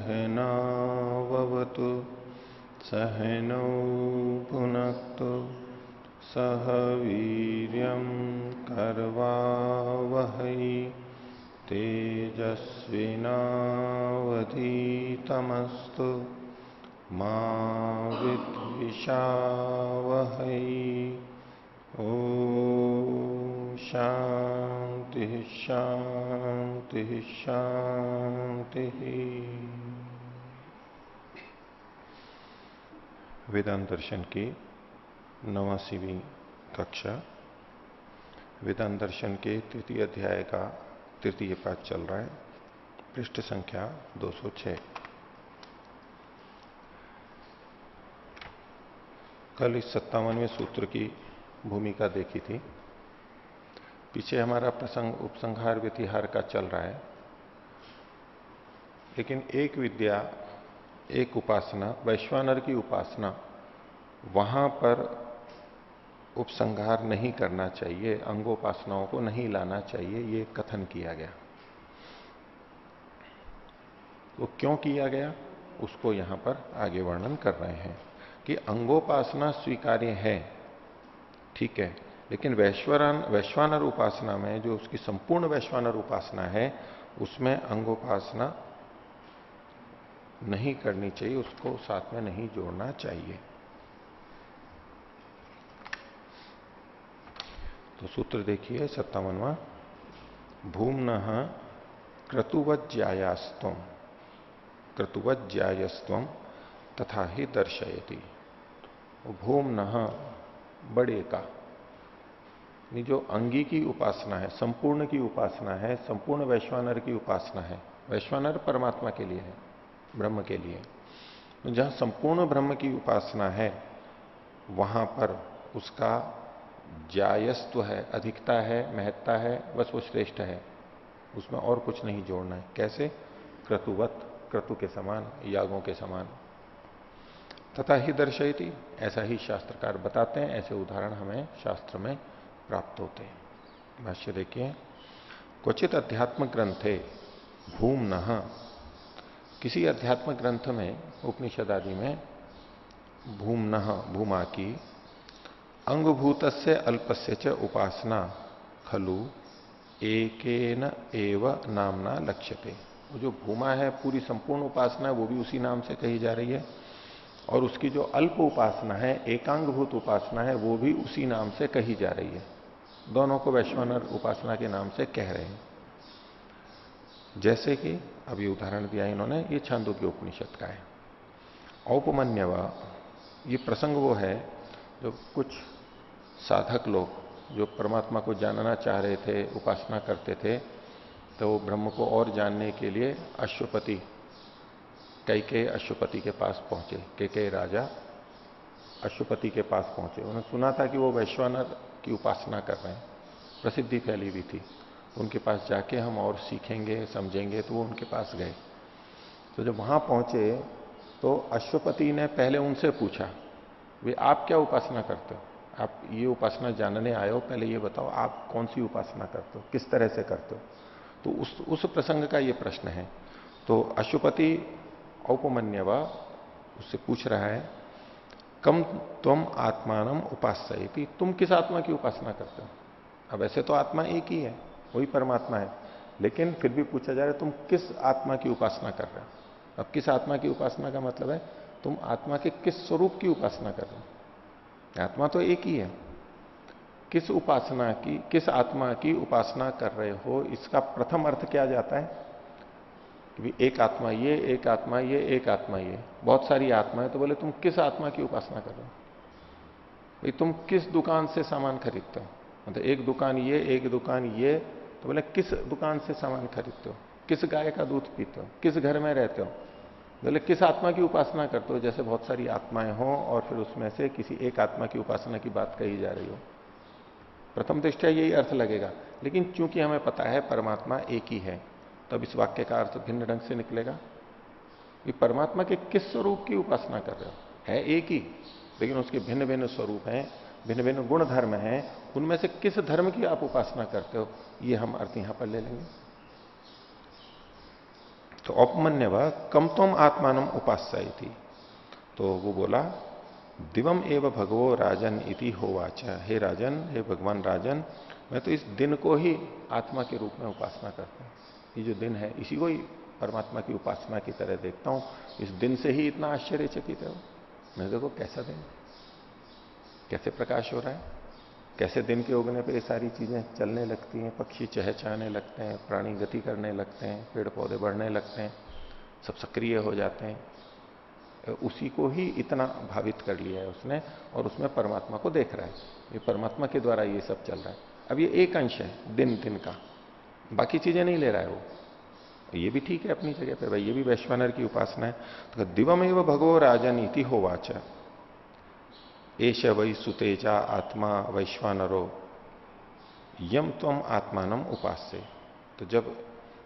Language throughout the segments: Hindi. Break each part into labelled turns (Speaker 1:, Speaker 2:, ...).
Speaker 1: सहनाववतु सहनौ भुनक्तु सह वीर्यं करवावहै तेजस्विनावधीतमस्तु मा विद्विषावहै। ओम शांति शांति शांति। वेदांत दर्शन की 89वीं कक्षा, वेदांत दर्शन के तृतीय अध्याय का तृतीय पाठ चल रहा है। पृष्ठ संख्या 206। कल इस 57वें सूत्र की भूमिका देखी थी। पीछे हमारा प्रसंग उपसंहार व्यतिहार का चल रहा है, लेकिन एक विद्या, एक उपासना, वैश्वानर की उपासना, वहां पर उपसंहार नहीं करना चाहिए, अंगोपासनाओं को नहीं लाना चाहिए, ये कथन किया गया। वो क्यों किया गया उसको यहां पर आगे वर्णन कर रहे हैं कि अंगोपासना स्वीकार्य है, ठीक है, लेकिन वैश्वानर उपासना में, जो उसकी संपूर्ण वैश्वानर उपासना है, उसमें अंगोपासना नहीं करनी चाहिए, उसको साथ में नहीं जोड़ना चाहिए। तो सूत्र देखिए 57वां। भूम्नः क्रतुवज्जायास्त्वं क्रतुवज्जायस्त्वं तथा ही दर्शयति। भूम्नः बड़े का, जो अंगी की उपासना है, संपूर्ण की उपासना है, संपूर्ण वैश्वानर की उपासना है। वैश्वानर परमात्मा के लिए है, ब्रह्म के लिए। तो जहां संपूर्ण ब्रह्म की उपासना है, वहां पर उसका जायस्त्व है, अधिकता है, महत्ता है, बस वो श्रेष्ठ है, उसमें और कुछ नहीं जोड़ना है। कैसे? क्रतुवत, क्रतु के समान, यागों के समान। तथा ही दर्शयति, ऐसा ही शास्त्रकार बताते हैं, ऐसे उदाहरण हमें शास्त्र में प्राप्त होते हैं। भाष्य देखिए। क्वचित अध्यात्म ग्रंथे भूम्नः, किसी अध्यात्म ग्रंथ में, उपनिषद आदि में, भूम्नः, भूमा की, अंगभूतस्य अल्पस्य च उपासना खलु एकेन एव नामना लक्ष्यते। वो जो भूमा है, पूरी संपूर्ण उपासना है, वो भी उसी नाम से कही जा रही है, और उसकी जो अल्प उपासना है, एकांगभूत उपासना है, वो भी उसी नाम से कही जा रही है। दोनों को वैश्वानर उपासना के नाम से कह रहे हैं। जैसे कि अभी उदाहरण दिया इन्होंने, ये छांदोग्य उपनिषद का है। औपमन्यव, ये प्रसंग वो है जो कुछ साधक लोग जो परमात्मा को जानना चाह रहे थे, उपासना करते थे, तो वो ब्रह्म को और जानने के लिए अश्वपति, कैकेयी अश्वपति के पास पहुंचे। कैकेयी राजा अश्वपति के पास पहुंचे। उन्होंने सुना था कि वो वैश्वानर की उपासना कर रहे हैं, प्रसिद्धि फैली हुई थी। तो उनके पास जाके हम और सीखेंगे, समझेंगे, तो वो उनके पास गए। तो जब वहां पहुंचे तो अश्वपति ने पहले उनसे पूछा, वे आप क्या उपासना करते हो? आप ये उपासना जानने आए हो, पहले ये बताओ आप कौन सी उपासना करते हो, किस तरह से करते हो? तो उस प्रसंग का ये प्रश्न है। तो अश्वपति औपमन्यवा उससे पूछ रहा है, कम त्वम आत्मानम उपास्यति, तुम किस आत्मा की उपासना करते हो? अब ऐसे तो आत्मा एक ही है, वही परमात्मा है, लेकिन फिर भी पूछा जा रहा है तुम किस आत्मा की उपासना कर रहे हो? अब किस आत्मा की उपासना का मतलब है तुम आत्मा के किस स्वरूप की उपासना कर रहे हो? आत्मा तो एक ही है, किस उपासना की, किस आत्मा की उपासना कर रहे हो, इसका प्रथम अर्थ क्या जाता है कि एक आत्मा ये, एक आत्मा ये, एक आत्मा ये, बहुत सारी आत्मा है। तो बोले तुम किस आत्मा की उपासना कर रहे हो? भाई तुम किस दुकान से सामान खरीदते हो? मतलब एक दुकान ये, एक दुकान ये, तो बोले किस दुकान से सामान खरीदते हो? किस गाय का दूध पीते हो? किस घर में रहते हो? बोले किस आत्मा की उपासना करते हो? जैसे बहुत सारी आत्माएं हों और फिर उसमें से किसी एक आत्मा की उपासना की बात कही जा रही हो। प्रथम दृष्टया यही अर्थ लगेगा, लेकिन चूंकि हमें पता है परमात्मा एक ही है, तब इस वाक्य का अर्थ भिन्न ढंग से निकलेगा कि परमात्मा के किस स्वरूप की उपासना कर रहे हो? है एक ही, लेकिन उसके भिन्न भिन्न स्वरूप हैं, भिन्न भिन्न गुण धर्म हैं, उनमें से किस धर्म की आप उपासना करते हो? ये हम अर्थ यहां पर ले लेंगे। तो औपमन्य व कम तम आत्मानम उपास्य थी। तो वो बोला दिवम एव भगवो राजन इति होवाच, हे राजन, हे भगवान राजन, मैं तो इस दिन को ही आत्मा के रूप में उपासना करता हूं। ये जो दिन है इसी को ही परमात्मा की उपासना की तरह देखता हूं। इस दिन से ही इतना आश्चर्यचकित है वो। मैं देखो कैसा दिन, कैसे प्रकाश हो रहा है, कैसे दिन के उगने पे ये सारी चीजें चलने लगती हैं, पक्षी चहचहाने लगते हैं, प्राणी गति करने लगते हैं, पेड़ पौधे बढ़ने लगते हैं, सब सक्रिय हो जाते हैं। उसी को ही इतना भावित कर लिया है उसने, और उसमें परमात्मा को देख रहा है। ये परमात्मा के द्वारा ये सब चल रहा है। अब ये एक अंश है दिन दिन का, बाकी चीजें नहीं ले रहा है वो। ये भी ठीक है अपनी जगह पे भाई, ये भी वैश्वानर की उपासना है। तो दिवम एव भगवो राजनीति होवाच, एश वै सुतेजा आत्मा वैश्वानरो यम त्वम आत्मानम उपास्य। तो जब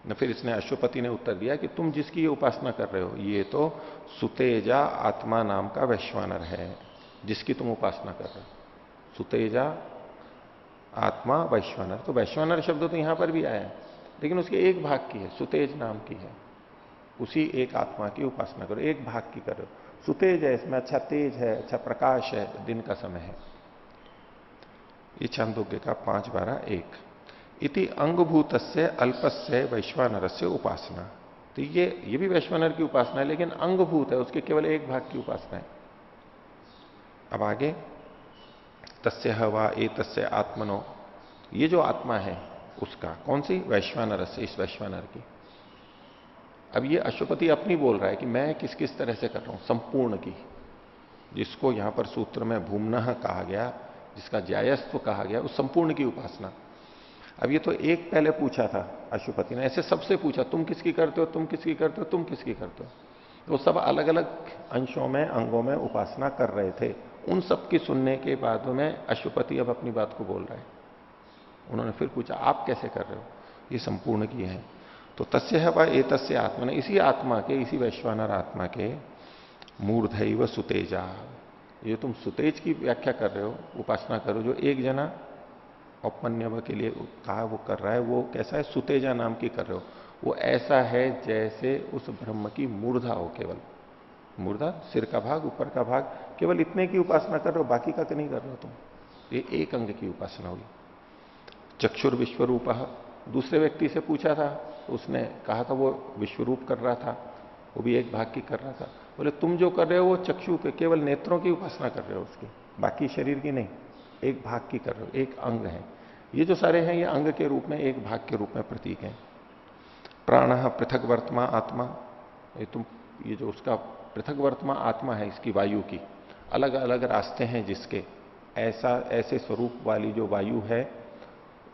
Speaker 1: न फिर इसने अश्वपति ने उत्तर दिया कि तुम जिसकी ये उपासना कर रहे हो ये तो सुतेजा आत्मा नाम का वैश्वानर है, जिसकी तुम उपासना कर रहे हो। सुतेजा आत्मा वैश्वानर, तो वैश्वानर शब्द तो यहां पर भी आया है, लेकिन उसके एक भाग की है, सुतेज नाम की है। उसी एक आत्मा की उपासना करो, एक भाग की करो। सुतेज है, इसमें अच्छा तेज है, अच्छा प्रकाश है, दिन का समय है। ये छांदोग्य का 5:12-1 इति अंगभूतस्य अल्पस्य वैश्वानरस्य उपासना। तो ये भी वैश्वानर की उपासना है, लेकिन अंगभूत है, उसके केवल एक भाग की उपासना है। अब आगे तस्य हवा ए तस्य आत्मनो, ये जो आत्मा है उसका, कौन सी, वैश्वानर से, इस वैश्वानर की। अब ये अश्वपति अपनी बोल रहा है कि मैं किस किस तरह से कर रहा हूं, संपूर्ण की, जिसको यहां पर सूत्र में भूमनः कहा गया, जिसका ज्यायस्व कहा गया, उस संपूर्ण की उपासना। अब ये तो एक पहले पूछा था अशुपति ने, ऐसे सबसे पूछा तुम किसकी करते हो, तुम किसकी करते हो, तुम किसकी करते हो। तो सब अलग अलग अंशों में, अंगों में उपासना कर रहे थे। उन सब की सुनने के बाद में अशुपति अब अपनी बात को बोल रहे हैं। उन्होंने फिर पूछा आप कैसे कर रहे हो, ये संपूर्ण की है। तो तस्य है वह एतस्य आत्मा ने, इसी आत्मा के, इसी वैश्वानर आत्मा के मूर्धैव सुतेजा, ये तुम सुतेज की व्याख्या कर रहे हो, उपासना करो, जो एक जना औपन्यव के लिए कहा वो कर रहा है, वो कैसा है, सुतेजा नाम की कर रहे हो। वो ऐसा है जैसे उस ब्रह्म की मूर्धा हो, केवल मूर्धा, सिर का भाग, ऊपर का भाग, केवल इतने की उपासना कर रहे हो, बाकी का तो नहीं कर रहे हो तुम। ये एक अंग की उपासना हुई। चक्षुर विश्वरूप, दूसरे व्यक्ति से पूछा था तो उसने कहा था वो विश्वरूप कर रहा था, वो भी एक भाग की कर रहा था। बोले तुम जो कर रहे हो वो चक्षु के, केवल नेत्रों की उपासना कर रहे हो उसकी, बाकी शरीर की नहीं, एक भाग की कर रहे हो, एक अंग है। ये जो सारे हैं ये अंग के रूप में, एक भाग के रूप में प्रतीक है। प्राण पृथक वर्तमा आत्मा, ये जो उसका पृथक वर्तमा आत्मा है, इसकी वायु की अलग अलग रास्ते हैं जिसके, ऐसे स्वरूप वाली जो वायु है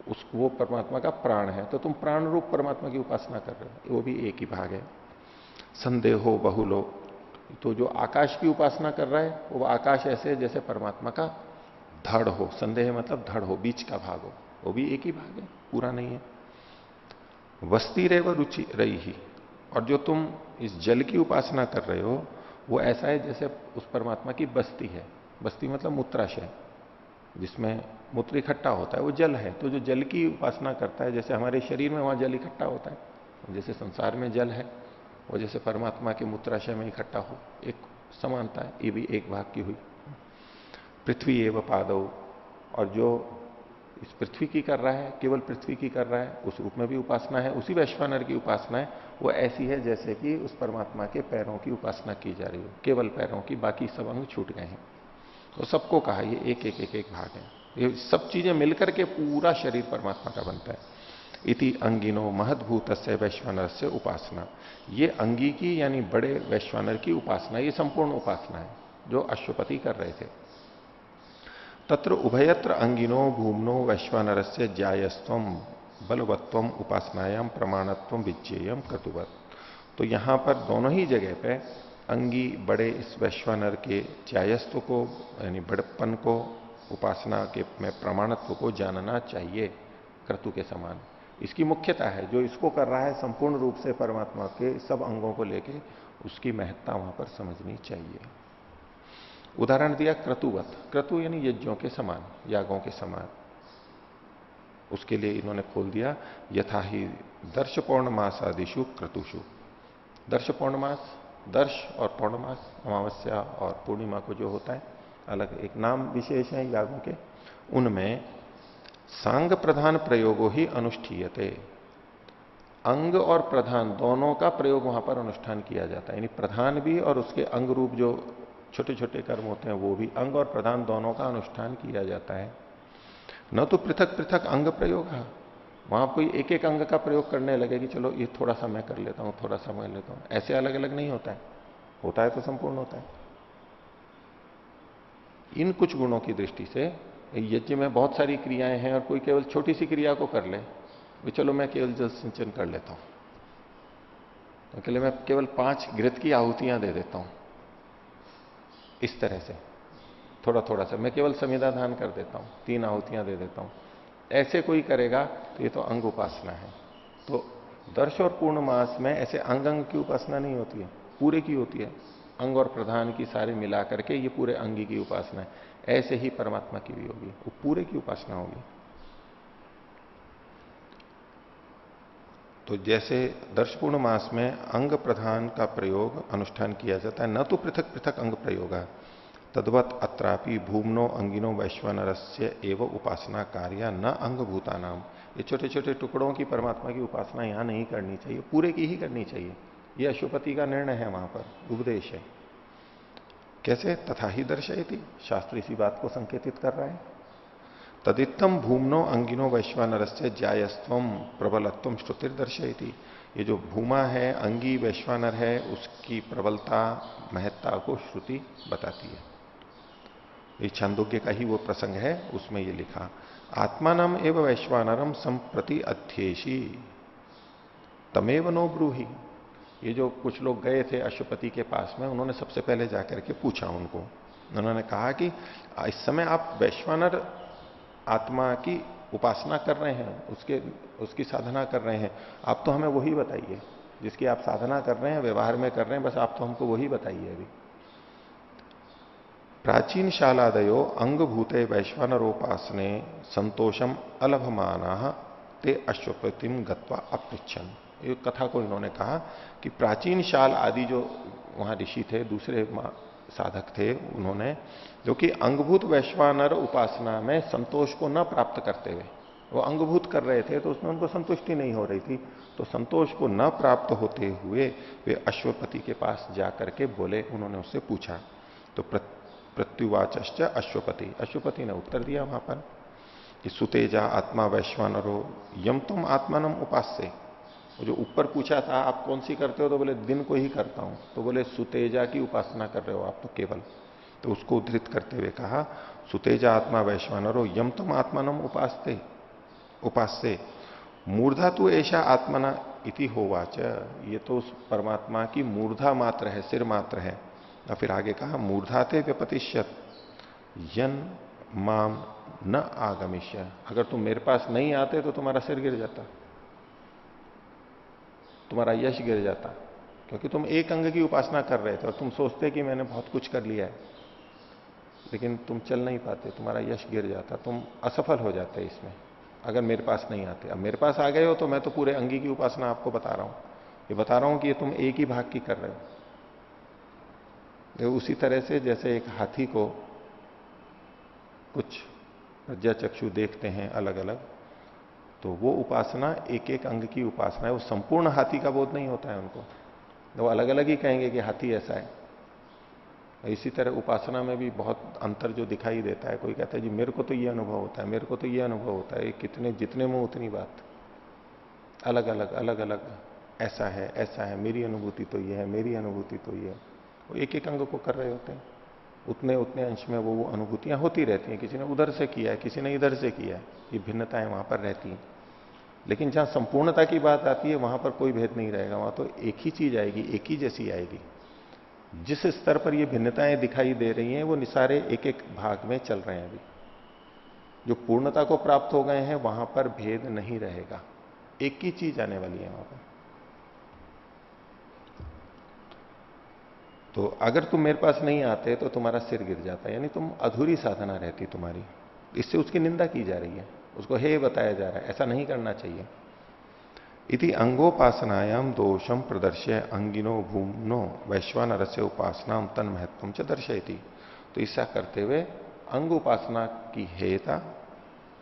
Speaker 1: उसको, वो परमात्मा का प्राण है। तो तुम प्राण रूप परमात्मा की उपासना कर रहे हो, वो भी एक ही भाग है। संदेहो बहुलो, तो जो आकाश की उपासना कर रहा है वो आकाश ऐसे जैसे परमात्मा का धड़ हो, संदेह मतलब धड़ हो, बीच का भाग हो, वो भी एक ही भाग है, पूरा नहीं है। वस्ती रे व रुचि रही ही, और जो तुम इस जल की उपासना कर रहे हो वो ऐसा है जैसे उस परमात्मा की बस्ती है। बस्ती मतलब मूत्राशय, जिसमें मूत्र इकट्ठा होता है, वो जल है। तो जो जल की उपासना करता है, जैसे हमारे शरीर में वहां जल इकट्ठा होता है, जैसे संसार में जल है, वो जैसे परमात्मा के मूत्राशय में इकट्ठा हो, एक समानता है। ये भी एक भाग की हुई। पृथ्वी एवं पादव, और जो इस पृथ्वी की कर रहा है, केवल पृथ्वी की कर रहा है, उस रूप में भी उपासना है। उसी वैश्वानर की उपासना है, वो ऐसी है जैसे कि उस परमात्मा के पैरों की उपासना की जा रही हो, केवल पैरों की, बाकी सब अंग छूट गए हैं। तो सबको कहा ये एक एक एक एक भाग है, ये सब चीजें मिलकर के पूरा शरीर परमात्मा का बनता है। इति अंगिनो महद्भूत से वैश्वानर से उपासना, ये अंगी की यानी बड़े वैश्वानर की उपासना, ये संपूर्ण उपासना है जो अश्वपति कर रहे थे। तत्र उभयत्र अंगिनो भूमनो वैश्वानर से ज्यायस्वम बलवत्वम उपासनायाम प्रमाणत्व विज्ञेयम क्रतुवत। तो यहां पर दोनों ही जगह पे अंगी बड़े इस वैश्वानर के ज्यायस्व को यानी बड़प्पन को, उपासना के में प्रमाणत्व को जानना चाहिए क्रतु के समान। इसकी मुख्यता है, जो इसको कर रहा है संपूर्ण रूप से परमात्मा के सब अंगों को लेके, उसकी महत्ता वहां पर समझनी चाहिए। उदाहरण दिया क्रतुवत, क्रतु यानी यज्ञों के समान, यागों के समान। उसके लिए इन्होंने खोल दिया यथा ही दर्श पौर्णमासादिशु क्रतुषु, दर्श पौर्णमास, दर्श और पौर्णमास, अमावस्या और पूर्णिमा को जो होता है, अलग एक नाम विशेष है यागों के, उनमें सांग प्रधान प्रयोगो ही अनुष्ठीयते, अंग और प्रधान दोनों का प्रयोग वहां पर अनुष्ठान किया जाता है। यानी प्रधान भी और उसके अंग रूप जो छोटे छोटे कर्म होते हैं वो भी, अंग और प्रधान दोनों का अनुष्ठान किया जाता है। न तो पृथक पृथक अंग प्रयोग है, वहां कोई एक एक अंग का प्रयोग करने लगे कि चलो ये थोड़ा सा मैं कर लेता हूं, थोड़ा सा मैं लेता हूं, ऐसे अलग अलग नहीं होता है, होता है तो संपूर्ण होता है। इन कुछ गुणों की दृष्टि से यज्ञ में बहुत सारी क्रियाएं हैं और कोई केवल छोटी सी क्रिया को कर ले, भी चलो मैं केवल जल सिंचन कर लेता हूं, तो के लिए मैं केवल 5 घृत की आहुतियां दे देता हूं, इस तरह से थोड़ा थोड़ा सा मैं केवल समिधा दान कर देता हूं, 3 आहुतियां दे देता हूं, ऐसे कोई करेगा तो ये तो अंग उपासना है। तो दर्श और पूर्ण मास में ऐसे अंग अंग की उपासना नहीं होती है, पूरे की होती है, अंग और प्रधान की सारी मिला करके ये पूरे अंगी की उपासना है। ऐसे ही परमात्मा की भी होगी, वो पूरे की उपासना होगी। तो जैसे दर्शपूर्ण मास में अंग प्रधान का प्रयोग अनुष्ठान किया जाता है, न तो पृथक पृथक अंग प्रयोग है, तद्वत अत्रापि भूमनो अंगिनो वैश्वानरस्य एवं उपासना कार्य न अंग भूता नाम। ये छोटे छोटे टुकड़ों की परमात्मा की उपासना यहां नहीं करनी चाहिए, पूरे की ही करनी चाहिए। ये अशुपति का निर्णय है, वहां पर उपदेश है। कैसे? तथा ही दर्शयति, शास्त्र इसी बात को संकेतित कर रहा है। तदित्तम भूमनो अंगिनो वैश्वानरस्य जायस्त्वम प्रबलत्वम श्रुतिर दर्शयति। ये जो भूमा है, अंगी वैश्वानर है, उसकी प्रबलता महत्ता को श्रुति बताती है। ये छांदोग्य का ही वो प्रसंग है, उसमें ये लिखा, आत्मानम एवं वैश्वानरम संप्रति अध्येशी तमेव नो ब्रूहि। ये जो कुछ लोग गए थे अशुपति के पास में, उन्होंने सबसे पहले जाकर के पूछा उनको, उन्होंने कहा कि इस समय आप वैश्वानर आत्मा की उपासना कर रहे हैं, उसकी साधना कर रहे हैं, आप तो हमें वही बताइए जिसकी आप साधना कर रहे हैं, व्यवहार में कर रहे हैं, बस आप तो हमको वही बताइए। अभी प्राचीन शालादयो अंगभूते वैश्वानरोपासने संतोषम अलभमाना ते अश्वपतिम गत्वा अपृच्छन। ये कथा को इन्होंने कहा कि प्राचीन शाल आदि जो वहां ऋषि थे, दूसरे साधक थे, उन्होंने जो कि अंगभूत वैश्वानर उपासना में संतोष को न प्राप्त करते हुए, वो अंगभूत कर रहे थे तो उसमें उनको संतुष्टि नहीं हो रही थी, तो संतोष को न प्राप्त होते हुए वे अश्वपति के पास जाकर के बोले, उन्होंने उससे पूछा। तो प्रत्युवाच अश्वपति, अश्वपति ने उत्तर दिया वहां पर कि सुतेजा आत्मा वैश्वानरो यम तुम आत्मानम उपास्य। जो ऊपर पूछा था आप कौन सी करते हो, तो बोले दिन को ही करता हूं, तो बोले सुतेजा की उपासना कर रहे हो आप तो केवल। तो उसको उद्धृत करते हुए कहा, सुतेजा आत्मा वैश्वानरो यम तुम आत्मानम उपास्य मूर्धा तु ऐसा आत्मना इति होवाच। ये तो उस परमात्मा की मूर्धा मात्र है, सिर मात्र है। और फिर आगे कहा, मूर्धाते व्यपतिष्यत यन माम न आगमिष्य। अगर तुम मेरे पास नहीं आते तो तुम्हारा सिर गिर जाता, तुम्हारा यश गिर जाता, क्योंकि तुम एक अंग की उपासना कर रहे थे और तुम सोचते कि मैंने बहुत कुछ कर लिया है, लेकिन तुम चल नहीं पाते, तुम्हारा यश गिर जाता, तुम असफल हो जाते इसमें अगर मेरे पास नहीं आते। अब मेरे पास आ गए हो तो मैं तो पूरे अंगी की उपासना आपको बता रहा हूं, ये बता रहा हूं कि ये तुम एक ही भाग की कर रहे हो। देखो उसी तरह से जैसे एक हाथी को कुछ प्रज्ञा चक्षु देखते हैं अलग अलग, तो वो उपासना एक एक अंग की उपासना है, वो संपूर्ण हाथी का बोध नहीं होता है उनको, वो अलग अलग ही कहेंगे कि हाथी ऐसा है। इसी तरह उपासना में भी बहुत अंतर जो दिखाई देता है, कोई कहता है जी मेरे को तो ये अनुभव होता है, मेरे को तो ये अनुभव होता है, कितने जितने मुंह उतनी बात, अलग अलग अलग अलग, ऐसा है, मेरी अनुभूति तो ये है, मेरी अनुभूति तो ये है। वो एक एक अंग को कर रहे होते हैं, उतने उतने अंश में वो अनुभूतियां होती रहती हैं। किसी ने उधर से किया है, किसी ने इधर से किया है, ये भिन्नताएं वहां पर रहती हैं। लेकिन जहां संपूर्णता की बात आती है वहां पर कोई भेद नहीं रहेगा, वहां तो एक ही चीज आएगी, एक ही जैसी आएगी। जिस स्तर पर ये भिन्नताएं दिखाई दे रही हैं वो निसारे एक एक भाग में चल रहे हैं। अभी जो पूर्णता को प्राप्त हो गए हैं वहां पर भेद नहीं रहेगा, एक ही चीज आने वाली है वहां पर। तो अगर तुम मेरे पास नहीं आते तो तुम्हारा सिर गिर जाता, यानी तुम अधूरी साधना रहती तुम्हारी, इससे उसकी निंदा की जा रही है, उसको हे बताया जा रहा है, ऐसा नहीं करना चाहिए। इति अंगोपासनायाम दोषम प्रदर्श्य अंगिनो भूमनो वैश्वानरस्य उपासना तन महत्व च दर्शयति। तो ऐसा करते हुए अंग उपासना की हेयता,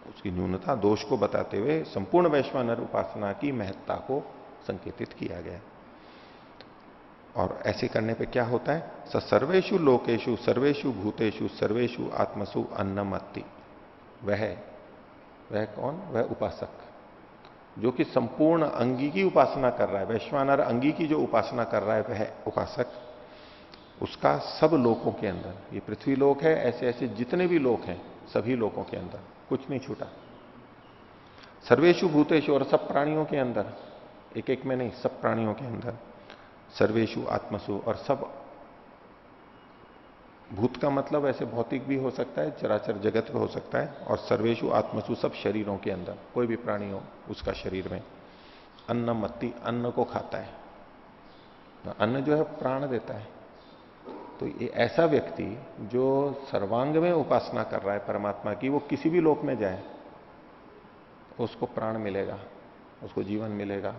Speaker 1: उसकी न्यूनता, दोष को बताते हुए संपूर्ण वैश्वानर उपासना की महत्ता को संकेतित किया गया। और ऐसे करने पे क्या होता है? स सर्वेषु लोकेषु सर्वेषु भूतेषु सर्वेषु आत्मसु अन्नमत्ति। वह कौन? वह उपासक जो कि संपूर्ण अंगी की उपासना कर रहा है, वैश्वानर अंगी की जो उपासना कर रहा है, वह उपासक उसका सब लोकों के अंदर, ये पृथ्वी लोक है, ऐसे ऐसे जितने भी लोक हैं सभी लोकों के अंदर कुछ नहीं छूटा, सर्वेषु भूतेषु और सब प्राणियों के अंदर, एक एक में नहीं, सब प्राणियों के अंदर, सर्वेषु आत्मसु और सब, भूत का मतलब ऐसे भौतिक भी हो सकता है, चराचर जगत हो सकता है, और सर्वेषु आत्मसु सब शरीरों के अंदर, कोई भी प्राणी हो उसका शरीर में, अन्नमत्ति अन्न को खाता है, अन्न जो है प्राण देता है। तो ये ऐसा व्यक्ति जो सर्वांग में उपासना कर रहा है परमात्मा की, वो किसी भी लोक में जाए उसको प्राण मिलेगा, उसको जीवन मिलेगा,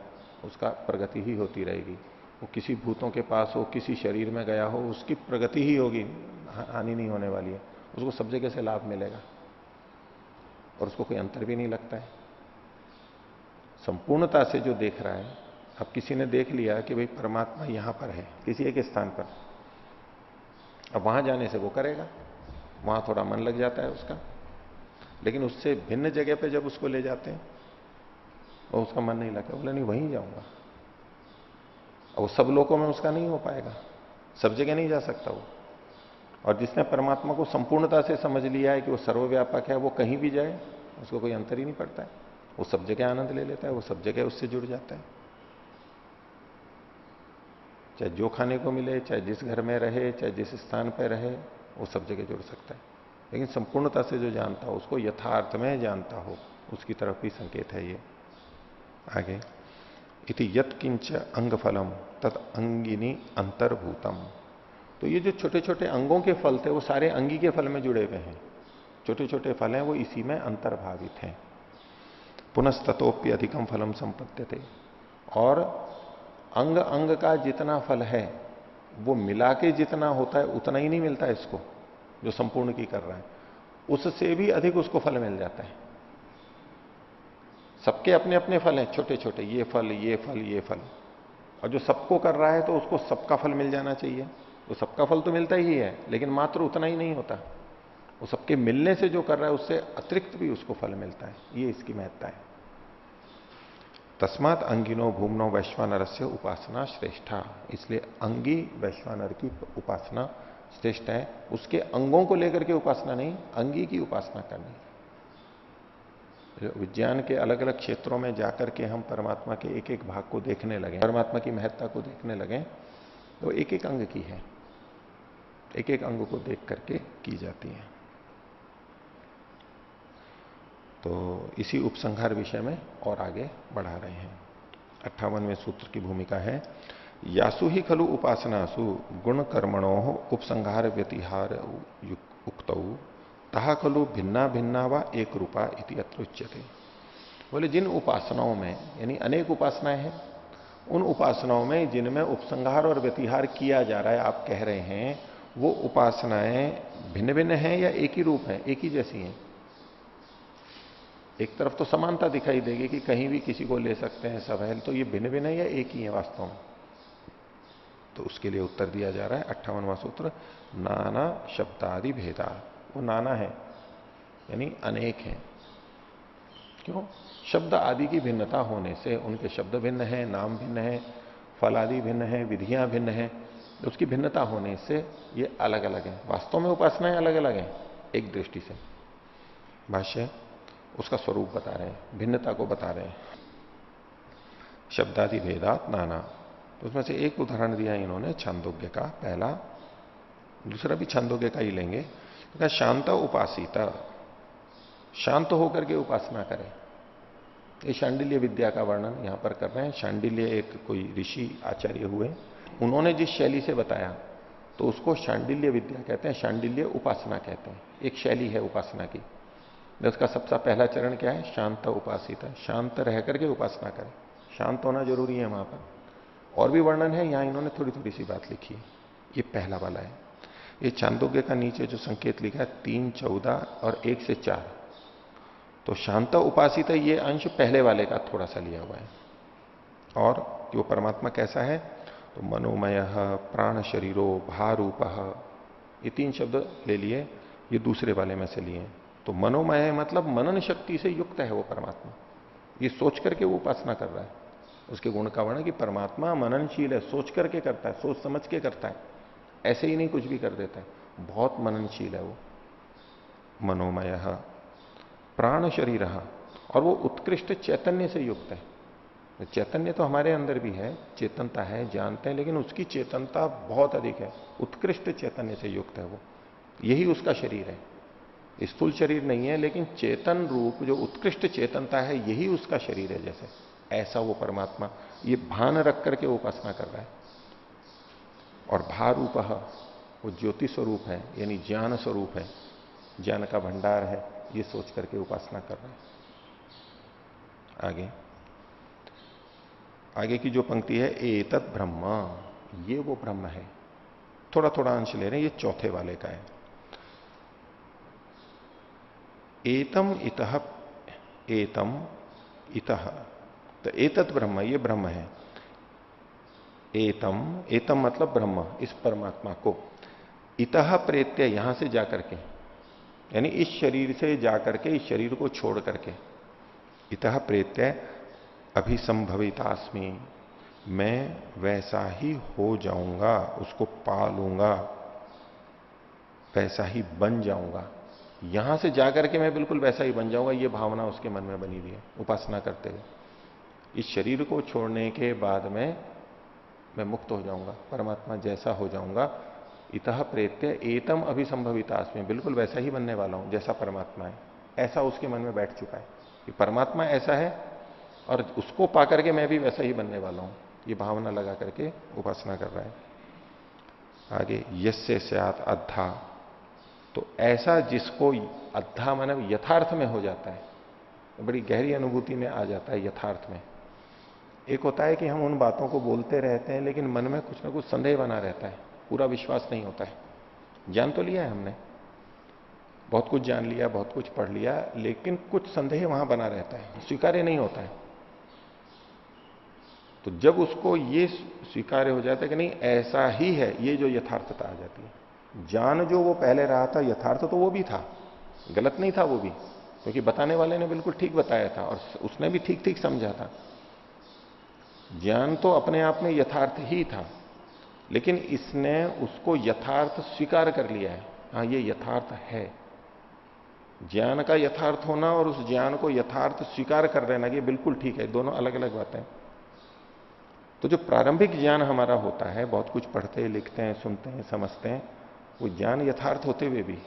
Speaker 1: उसका प्रगति ही होती रहेगी। वो किसी भूतों के पास हो, किसी शरीर में गया हो, उसकी प्रगति ही होगी, हानि नहीं होने वाली है, उसको सब जगह से लाभ मिलेगा और उसको कोई अंतर भी नहीं लगता है। संपूर्णता से जो देख रहा है, अब किसी ने देख लिया कि भाई परमात्मा यहां पर है किसी एक स्थान पर, अब वहां जाने से वो करेगा, वहां थोड़ा मन लग जाता है उसका, लेकिन उससे भिन्न जगह पे जब उसको ले जाते हैं और उसका मन नहीं लगता, बोले नहीं वहीं जाऊंगा, और वो सब लोगों में उसका नहीं हो पाएगा, सब जगह नहीं जा सकता वो। और जिसने परमात्मा को संपूर्णता से समझ लिया है कि वो सर्वव्यापक है, वो कहीं भी जाए उसको कोई अंतर ही नहीं पड़ता है, वो सब जगह आनंद ले लेता है, वो सब जगह उससे जुड़ जाता है, चाहे जो खाने को मिले, चाहे जिस घर में रहे, चाहे जिस स्थान पर रहे, वो सब जगह जुड़ सकता है। लेकिन संपूर्णता से जो जानता हो, उसको यथार्थ में जानता हो, उसकी तरफ भी संकेत है ये। आगे इति यत्किंच अंग फलम तत् अंगिनी अंतर्भूतम। तो ये जो छोटे छोटे अंगों के फल थे वो सारे अंगी के फल में जुड़े हुए हैं, छोटे छोटे फल हैं वो इसी में अंतर्भावित हैं। पुनस्ततोप्य अधिकम फलम संपद्यते। और अंग अंग का जितना फल है वो मिला के जितना होता है उतना ही नहीं मिलता है इसको, जो संपूर्ण की कर रहा है उससे भी अधिक उसको फल मिल जाता है। सबके अपने अपने फल हैं छोटे छोटे, ये फल ये फल ये फल, और जो सबको कर रहा है तो उसको सबका फल मिल जाना चाहिए, तो सबका फल तो मिलता ही है, लेकिन मात्र उतना ही नहीं होता, वो सबके मिलने से जो कर रहा है उससे अतिरिक्त भी उसको फल मिलता है, ये इसकी महत्ता है। तस्मात अंगिनो भूमनो वैश्वानर से उपासना श्रेष्ठा, इसलिए अंगी वैश्वानर की उपासना श्रेष्ठ है, उसके अंगों को लेकर के उपासना नहीं, अंगी की उपासना करनी। विज्ञान के अलग अलग क्षेत्रों में जाकर के हम परमात्मा के एक एक भाग को देखने लगे, परमात्मा की महत्ता को देखने लगे, तो एक एक अंग की है, एक एक अंग को देख करके की जाती है। तो इसी उपसंहार विषय में और आगे बढ़ा रहे हैं। 58वें सूत्र की भूमिका है, यासु ही खलु उपासनासु गुण कर्मणो उपसंहार व्यतिहार उक्तौ तहा खलु भिन्ना भिन्ना व एक रूपा इति अत्र उच्यते। बोले जिन उपासनाओं में, यानी अनेक उपासनाएं हैं, उन उपासनाओं में जिनमें उपसंहार और व्यतिहार किया जा रहा है, आप कह रहे हैं वो उपासनाएं भिन्न भिन्न हैं या एक ही रूप है, एक ही जैसी हैं। एक तरफ तो समानता दिखाई देगी कि कहीं भी किसी को ले सकते हैं सब है, तो ये भिन्न भिन्न है या एक ही है वास्तव में? तो उसके लिए उत्तर दिया जा रहा है 58वां सूत्र, नाना शब्दादि भेदा। वो नाना है यानी अनेक है। क्यों? शब्द आदि की भिन्नता होने से, उनके शब्द भिन्न है, नाम भिन्न है, फल आदि भिन्न है, विधियां भिन्न है, तो उसकी भिन्नता होने से ये अलग अलग है। वास्तव में उपासनाएं अलग अलग हैं एक दृष्टि से, भाष्य उसका स्वरूप बता रहे हैं, भिन्नता को बता रहे हैं। शब्दादि भेदात नाना, तो उसमें से एक उदाहरण दिया इन्होंने छांदोग्य का, पहला, दूसरा भी छांदोग्य का ही लेंगे। तो शांत उपासिता, शांत होकर के उपासना करें। ये शांडिल्य विद्या का वर्णन यहां पर कर रहे हैं। शांडिल्य एक कोई ऋषि आचार्य हुए, उन्होंने जिस शैली से बताया तो उसको शांडिल्य विद्या कहते हैं, शांडिल्य उपासना कहते हैं। एक शैली है उपासना की। उसका सबसे पहला चरण क्या है? शांत उपासिता, शांत रह करके उपासना करें। शांत होना जरूरी है वहां पर। और भी वर्णन है, यहां इन्होंने थोड़ी थोड़ी सी बात लिखी है। ये पहला वाला है। ये छांदोग्य का नीचे जो संकेत लिखा है 3, 14 और 1 से 4, तो शांत उपासित ये अंश पहले वाले का थोड़ा सा लिया हुआ है। और कि वो परमात्मा कैसा है, तो मनोमय, प्राण शरीरो, भारूप, ये 3 शब्द ले लिए, ये दूसरे वाले में से लिए। तो मनोमय है मतलब मनन शक्ति से युक्त है वो परमात्मा, ये सोच करके वो उपासना कर रहा है। उसके गुण का वर्णन कि परमात्मा मननशील है, सोच करके करता है, सोच समझ के करता है, ऐसे ही नहीं कुछ भी कर देता है, बहुत मननशील है वो। मनोमय, प्राण शरीर, और वो उत्कृष्ट चैतन्य से युक्त है। चैतन्य तो हमारे अंदर भी है, चेतनता है, जानते हैं, लेकिन उसकी चेतनता बहुत अधिक है, उत्कृष्ट चैतन्य से युक्त है वो। यही उसका शरीर है, स्थूल शरीर नहीं है, लेकिन चेतन रूप जो उत्कृष्ट चेतनता है यही उसका शरीर है। जैसे ऐसा वो परमात्मा ये भान रख करके उपासना कर रहा है। और भारूप, वो ज्योति स्वरूप है, यानी ज्ञान स्वरूप है, ज्ञान का भंडार है, ये सोच करके उपासना कर रहा है। आगे आगे की जो पंक्ति है, एतत् ब्रह्म, ये वो ब्रह्म है। थोड़ा थोड़ा अंश ले रहे हैं, ये चौथे वाले का है। एतम इतः, एतम इतः, तो एतत् ब्रह्म, ये ब्रह्म है। एतम, एतम मतलब ब्रह्म, इस परमात्मा को, इतः प्रेत्य, यहां से जाकर के, यानी इस शरीर से जाकर के, इस शरीर को छोड़ करके, इतः प्रेत्य अभिसंभवितास्मि, मैं वैसा ही हो जाऊंगा, उसको पा लूंगा, वैसा ही बन जाऊंगा। यहां से जाकर के मैं बिल्कुल वैसा ही बन जाऊंगा, ये भावना उसके मन में बनी हुई है उपासना करते हुए। इस शरीर को छोड़ने के बाद में मैं मुक्त हो जाऊंगा, परमात्मा जैसा हो जाऊंगा। इतः प्रेत्य एतम अभिसंभवितास्मि, बिल्कुल वैसा ही बनने वाला हूं जैसा परमात्मा है। ऐसा उसके मन में बैठ चुका है कि परमात्मा ऐसा है और उसको पा करके मैं भी वैसा ही बनने वाला हूं, ये भावना लगा करके उपासना कर रहा है। आगे यस्य स्यात् अद्धा, तो ऐसा जिसको, अद्धा माने यथार्थ में हो जाता है, तो बड़ी गहरी अनुभूति में आ जाता है यथार्थ में। एक होता है कि हम उन बातों को बोलते रहते हैं लेकिन मन में कुछ ना कुछ संदेह बना रहता है, पूरा विश्वास नहीं होता है। जान तो लिया है हमने, बहुत कुछ जान लिया, बहुत कुछ पढ़ लिया, लेकिन कुछ संदेह वहां बना रहता है, स्वीकार्य नहीं होता है। तो जब उसको ये स्वीकार्य हो जाता है कि नहीं ऐसा ही है, ये जो यथार्थता आ जाती है। जान जो वो पहले रहा था, यथार्थ तो वो भी था, गलत नहीं था वो भी, क्योंकि बताने वाले ने बिल्कुल ठीक बताया था और उसने भी ठीक ठीक समझा था। ज्ञान तो अपने आप में यथार्थ ही था, लेकिन इसने उसको यथार्थ स्वीकार कर लिया है, हाँ ये यथार्थ है। ज्ञान का यथार्थ होना और उस ज्ञान को यथार्थ स्वीकार कर लेना, ये बिल्कुल ठीक है, दोनों अलग अलग बातें। तो जो प्रारंभिक ज्ञान हमारा होता है, बहुत कुछ पढ़ते हैं, लिखते हैं, सुनते हैं, समझते हैं, वो ज्ञान यथार्थ होते हुए भी,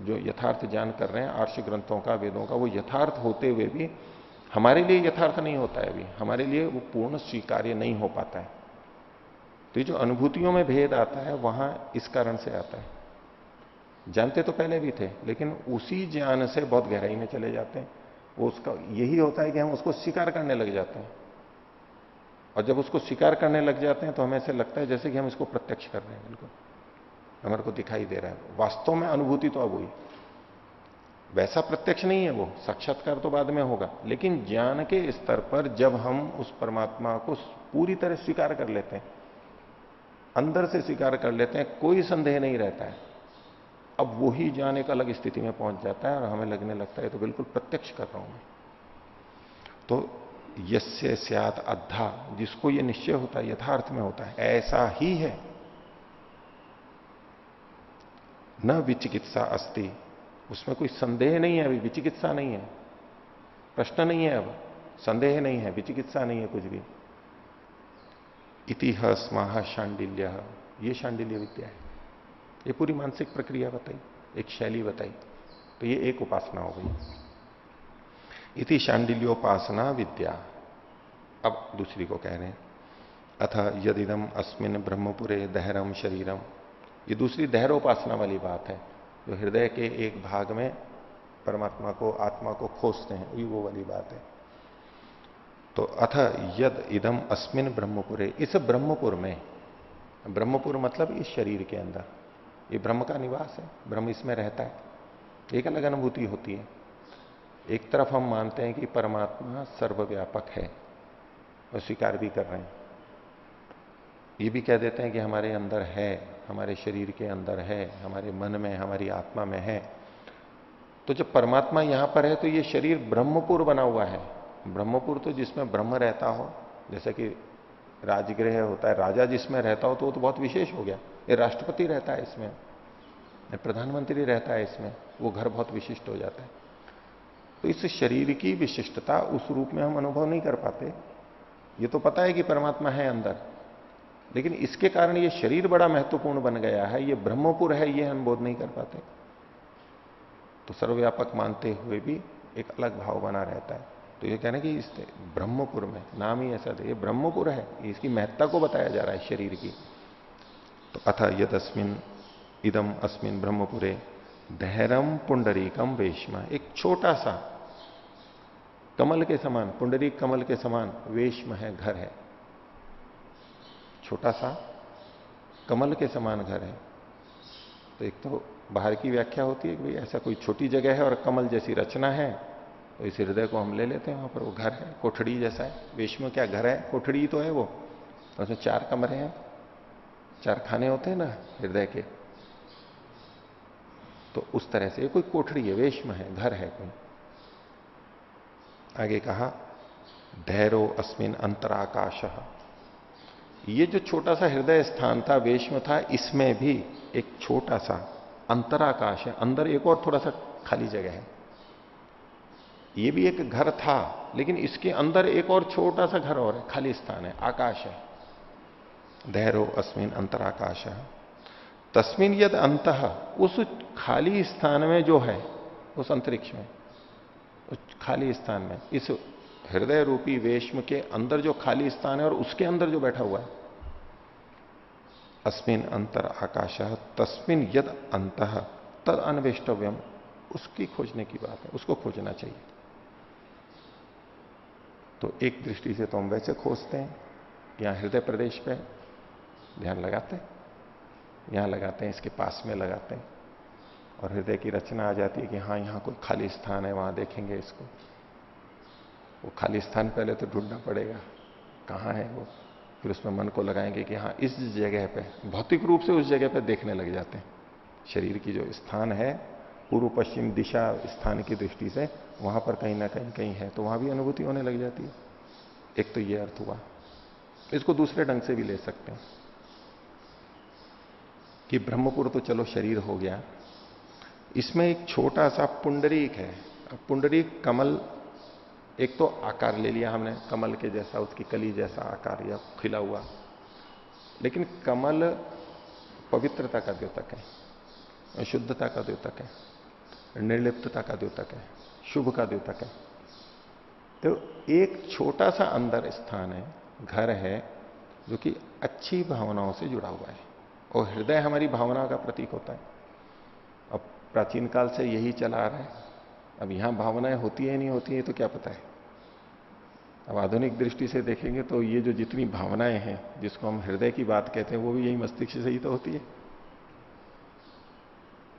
Speaker 1: जो यथार्थ ज्ञान कर रहे हैं आर्ष ग्रंथों का, वेदों का, वो यथार्थ होते हुए भी हमारे लिए यथार्थ नहीं होता है अभी, हमारे लिए वो पूर्ण स्वीकार्य नहीं हो पाता है। तो ये जो अनुभूतियों में भेद आता है वहां इस कारण से आता है। जानते तो पहले भी थे, लेकिन उसी ज्ञान से बहुत गहराई में चले जाते हैं। वो उसका यही होता है कि हम उसको स्वीकार करने लग जाते हैं, और जब उसको स्वीकार करने लग जाते हैं तो हमें ऐसे लगता है जैसे कि हम इसको प्रत्यक्ष कर रहे हैं, बिल्कुल हमारे को दिखाई दे रहा है। वास्तव में अनुभूति तो अब हुई, वैसा प्रत्यक्ष नहीं है वो, साक्षात्कार तो बाद में होगा, लेकिन ज्ञान के स्तर पर जब हम उस परमात्मा को पूरी तरह स्वीकार कर लेते हैं, अंदर से स्वीकार कर लेते हैं, कोई संदेह नहीं रहता है, अब वही ज्ञान एक अलग स्थिति में पहुंच जाता है और हमें लगने लगता है तो बिल्कुल प्रत्यक्ष कर रहा हूं मैं। तो यस्य स्यात् अद्धा, जिसको ये निश्चय होता है, यथार्थ में होता है, ऐसा ही है। न विचिकित्सा अस्ति, उसमें कोई संदेह नहीं है, अभी विचिकित्सा नहीं है, प्रश्न नहीं है, अब संदेह नहीं है, विचिकित्सा नहीं है कुछ भी। इति स्माह शांडिल्य, ये शांडिल्य विद्या है, ये पूरी मानसिक प्रक्रिया बताई, एक शैली बताई। तो ये एक उपासना हो गई, इति शांडिल्योपासना विद्या। अब दूसरी को कह रहे हैं, अथ यदिदम अस्मिन ब्रह्मपुरे दहरम शरीरम, ये दूसरी दहरोपासना वाली बात है, जो हृदय के एक भाग में परमात्मा को, आत्मा को खोजते हैं, ये वो वाली बात है। तो अथ यद इदम अस्मिन ब्रह्मपुरे, इस ब्रह्मपुर में, ब्रह्मपुर मतलब इस शरीर के अंदर, ये ब्रह्म का निवास है, ब्रह्म इसमें रहता है, एक अलग अनुभूति होती है। एक तरफ हम मानते हैं कि परमात्मा सर्वव्यापक है और स्वीकार भी कर रहे हैं, ये भी कह देते हैं कि हमारे अंदर है, हमारे शरीर के अंदर है, हमारे मन में, हमारी आत्मा में है। तो जब परमात्मा यहां पर है तो ये शरीर ब्रह्मपुर बना हुआ है। ब्रह्मपुर तो जिसमें ब्रह्म रहता हो, जैसे कि राजगृह होता है, राजा जिसमें रहता हो तो वो तो बहुत विशेष हो गया। ये राष्ट्रपति रहता है इसमें, प्रधानमंत्री रहता है इसमें, वो घर बहुत विशिष्ट हो जाता है। तो इस शरीर की विशिष्टता उस रूप में हम अनुभव नहीं कर पाते। ये तो पता है कि परमात्मा है अंदर, लेकिन इसके कारण ये शरीर बड़ा महत्वपूर्ण बन गया है, ये ब्रह्मपुर है, ये हम बोध नहीं कर पाते। तो सर्वव्यापक मानते हुए भी एक अलग भाव बना रहता है। तो ये कहना कि इस ब्रह्मपुर में, नाम ही ऐसा है, ये ब्रह्मपुर है, इसकी महत्ता को बताया जा रहा है शरीर की। तो अथ यदस्मिन इदम अस्मिन ब्रह्मपुरे धैर्यम पुंडरीकम वेश्म, एक छोटा सा कमल के समान, पुंडरीक कमल के समान वेश्म है, घर है, छोटा सा कमल के समान घर है। तो एक तो बाहर की व्याख्या होती है कि भाई ऐसा कोई छोटी जगह है और कमल जैसी रचना है, तो इस हृदय को हम ले लेते हैं, वहां पर वो घर है, कोठड़ी जैसा है। वेश्म क्या घर है, कोठड़ी तो है वो, उसमें 4 कमरे हैं, 4 खाने होते हैं ना हृदय के, तो उस तरह से कोई कोठड़ी है, वेश्म है, घर है कोई। आगे कहा धैर्यो अस्मिन अंतराकाश, ये जो छोटा सा हृदय स्थान था, वेश्म था, इसमें भी एक छोटा सा अंतराकाश है, अंदर एक और थोड़ा सा खाली जगह है। ये भी एक घर था, लेकिन इसके अंदर एक और छोटा सा घर और है, खाली स्थान है, आकाश है। धैर्यो अस्मिन अंतराकाश, तस्मिन यद अंतः, उस खाली स्थान में जो है, उस अंतरिक्ष में, उस खाली स्थान में, इस हृदय रूपी वेश्म के अंदर जो खाली स्थान है और उसके अंदर जो बैठा हुआ है, अस्मिन अंतर आकाश तस्मिन यद अंतः तद अन्वेष्टव्यम, उसकी खोजने की बात है, उसको खोजना चाहिए। तो एक दृष्टि से तो हम वैसे खोजते हैं, यहां हृदय प्रदेश पे ध्यान लगाते हैं, यहां लगाते हैं, इसके पास में लगाते हैं, और हृदय की रचना आ जाती है कि हाँ यहां कोई खाली स्थान है, वहां देखेंगे इसको। वो खाली स्थान पहले तो ढूंढना पड़ेगा कहां है वो, फिर उसमें मन को लगाएंगे कि हाँ इस जगह पे, भौतिक रूप से उस जगह पे देखने लग जाते हैं। शरीर की जो स्थान है, पूर्व पश्चिम दिशा स्थान की दृष्टि से वहां पर कहीं ना कहीं है, तो वहां भी अनुभूति होने लग जाती है। एक तो ये अर्थ हुआ। इसको दूसरे ढंग से भी ले सकते हैं कि ब्रह्मपुर तो चलो शरीर हो गया, इसमें एक छोटा सा पुंडरीक है। पुंडरीक कमल, एक तो आकार ले लिया हमने कमल के जैसा, उसकी कली जैसा आकार या खिला हुआ, लेकिन कमल पवित्रता का द्योतक है, शुद्धता का द्योतक है, निर्लिप्तता का द्योतक है, शुभ का द्योतक है। तो एक छोटा सा अंदर स्थान है, घर है, जो कि अच्छी भावनाओं से जुड़ा हुआ है, और हृदय हमारी भावना का प्रतीक होता है। अब प्राचीन काल से यही चला आ रहा है, अब यहां भावनाएं होती है नहीं होती है तो क्या पता है। अब आधुनिक दृष्टि से देखेंगे तो ये जो जितनी भावनाएं हैं, जिसको हम हृदय की बात कहते हैं, वो भी यही मस्तिष्क से ही तो होती है,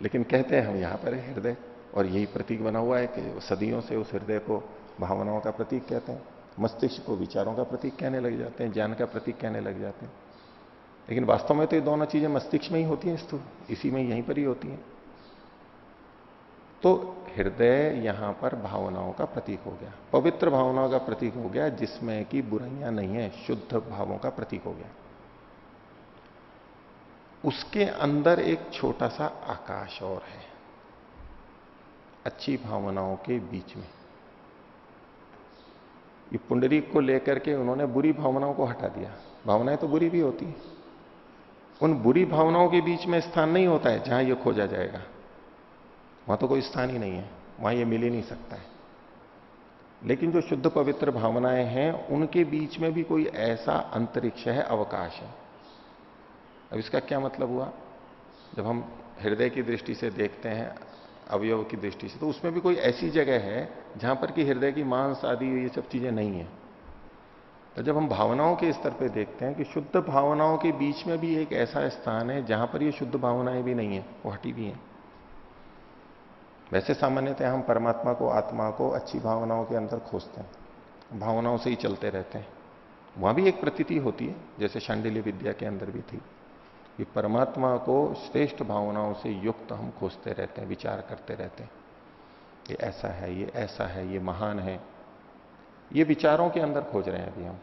Speaker 1: लेकिन कहते हैं हम यहां पर है हृदय, और यही प्रतीक बना हुआ है कि सदियों से उस हृदय को भावनाओं का प्रतीक कहते हैं, मस्तिष्क को विचारों का प्रतीक कहने लग जाते हैं, ज्ञान का प्रतीक कहने लग जाते हैं। लेकिन वास्तव में तो ये दोनों चीजें मस्तिष्क में ही होती हैं, स्थूल इसी में यहीं पर ही होती हैं। तो हृदय यहां पर भावनाओं का प्रतीक हो गया, पवित्र भावनाओं का प्रतीक हो गया, जिसमें कि बुराइयां नहीं है, शुद्ध भावों का प्रतीक हो गया। उसके अंदर एक छोटा सा आकाश और है, अच्छी भावनाओं के बीच में। ये पुंडरीक को लेकर के उन्होंने बुरी भावनाओं को हटा दिया। भावनाएं तो बुरी भी होती हैं, उन बुरी भावनाओं के बीच में स्थान नहीं होता है जहां ये खोजा जाएगा, वहां तो कोई स्थान ही नहीं है, वहां ये मिल ही नहीं सकता है। लेकिन जो शुद्ध पवित्र भावनाएं हैं, उनके बीच में भी कोई ऐसा अंतरिक्ष है, अवकाश है। अब इसका क्या मतलब हुआ, जब हम हृदय की दृष्टि से देखते हैं, अवयव की दृष्टि से, तो उसमें भी कोई ऐसी जगह है जहां पर कि हृदय की मांस आदि ये सब चीजें नहीं है, तो जब हम भावनाओं के स्तर पे देखते हैं कि शुद्ध भावनाओं के बीच में भी एक ऐसा स्थान है जहां पर ये शुद्ध भावनाएं भी नहीं है, वो हटी भी हैं। वैसे सामान्यतः हम परमात्मा को, आत्मा को अच्छी भावनाओं के अंदर खोजते हैं, भावनाओं से ही चलते रहते हैं। वहां भी एक प्रतीति होती है, जैसे शांडिल्य विद्या के अंदर भी थी कि परमात्मा को श्रेष्ठ भावनाओं से युक्त हम खोजते रहते हैं, विचार करते रहते हैं। ये ऐसा है, ये ऐसा है, ये महान है। ये विचारों के अंदर खोज रहे हैं, अभी हम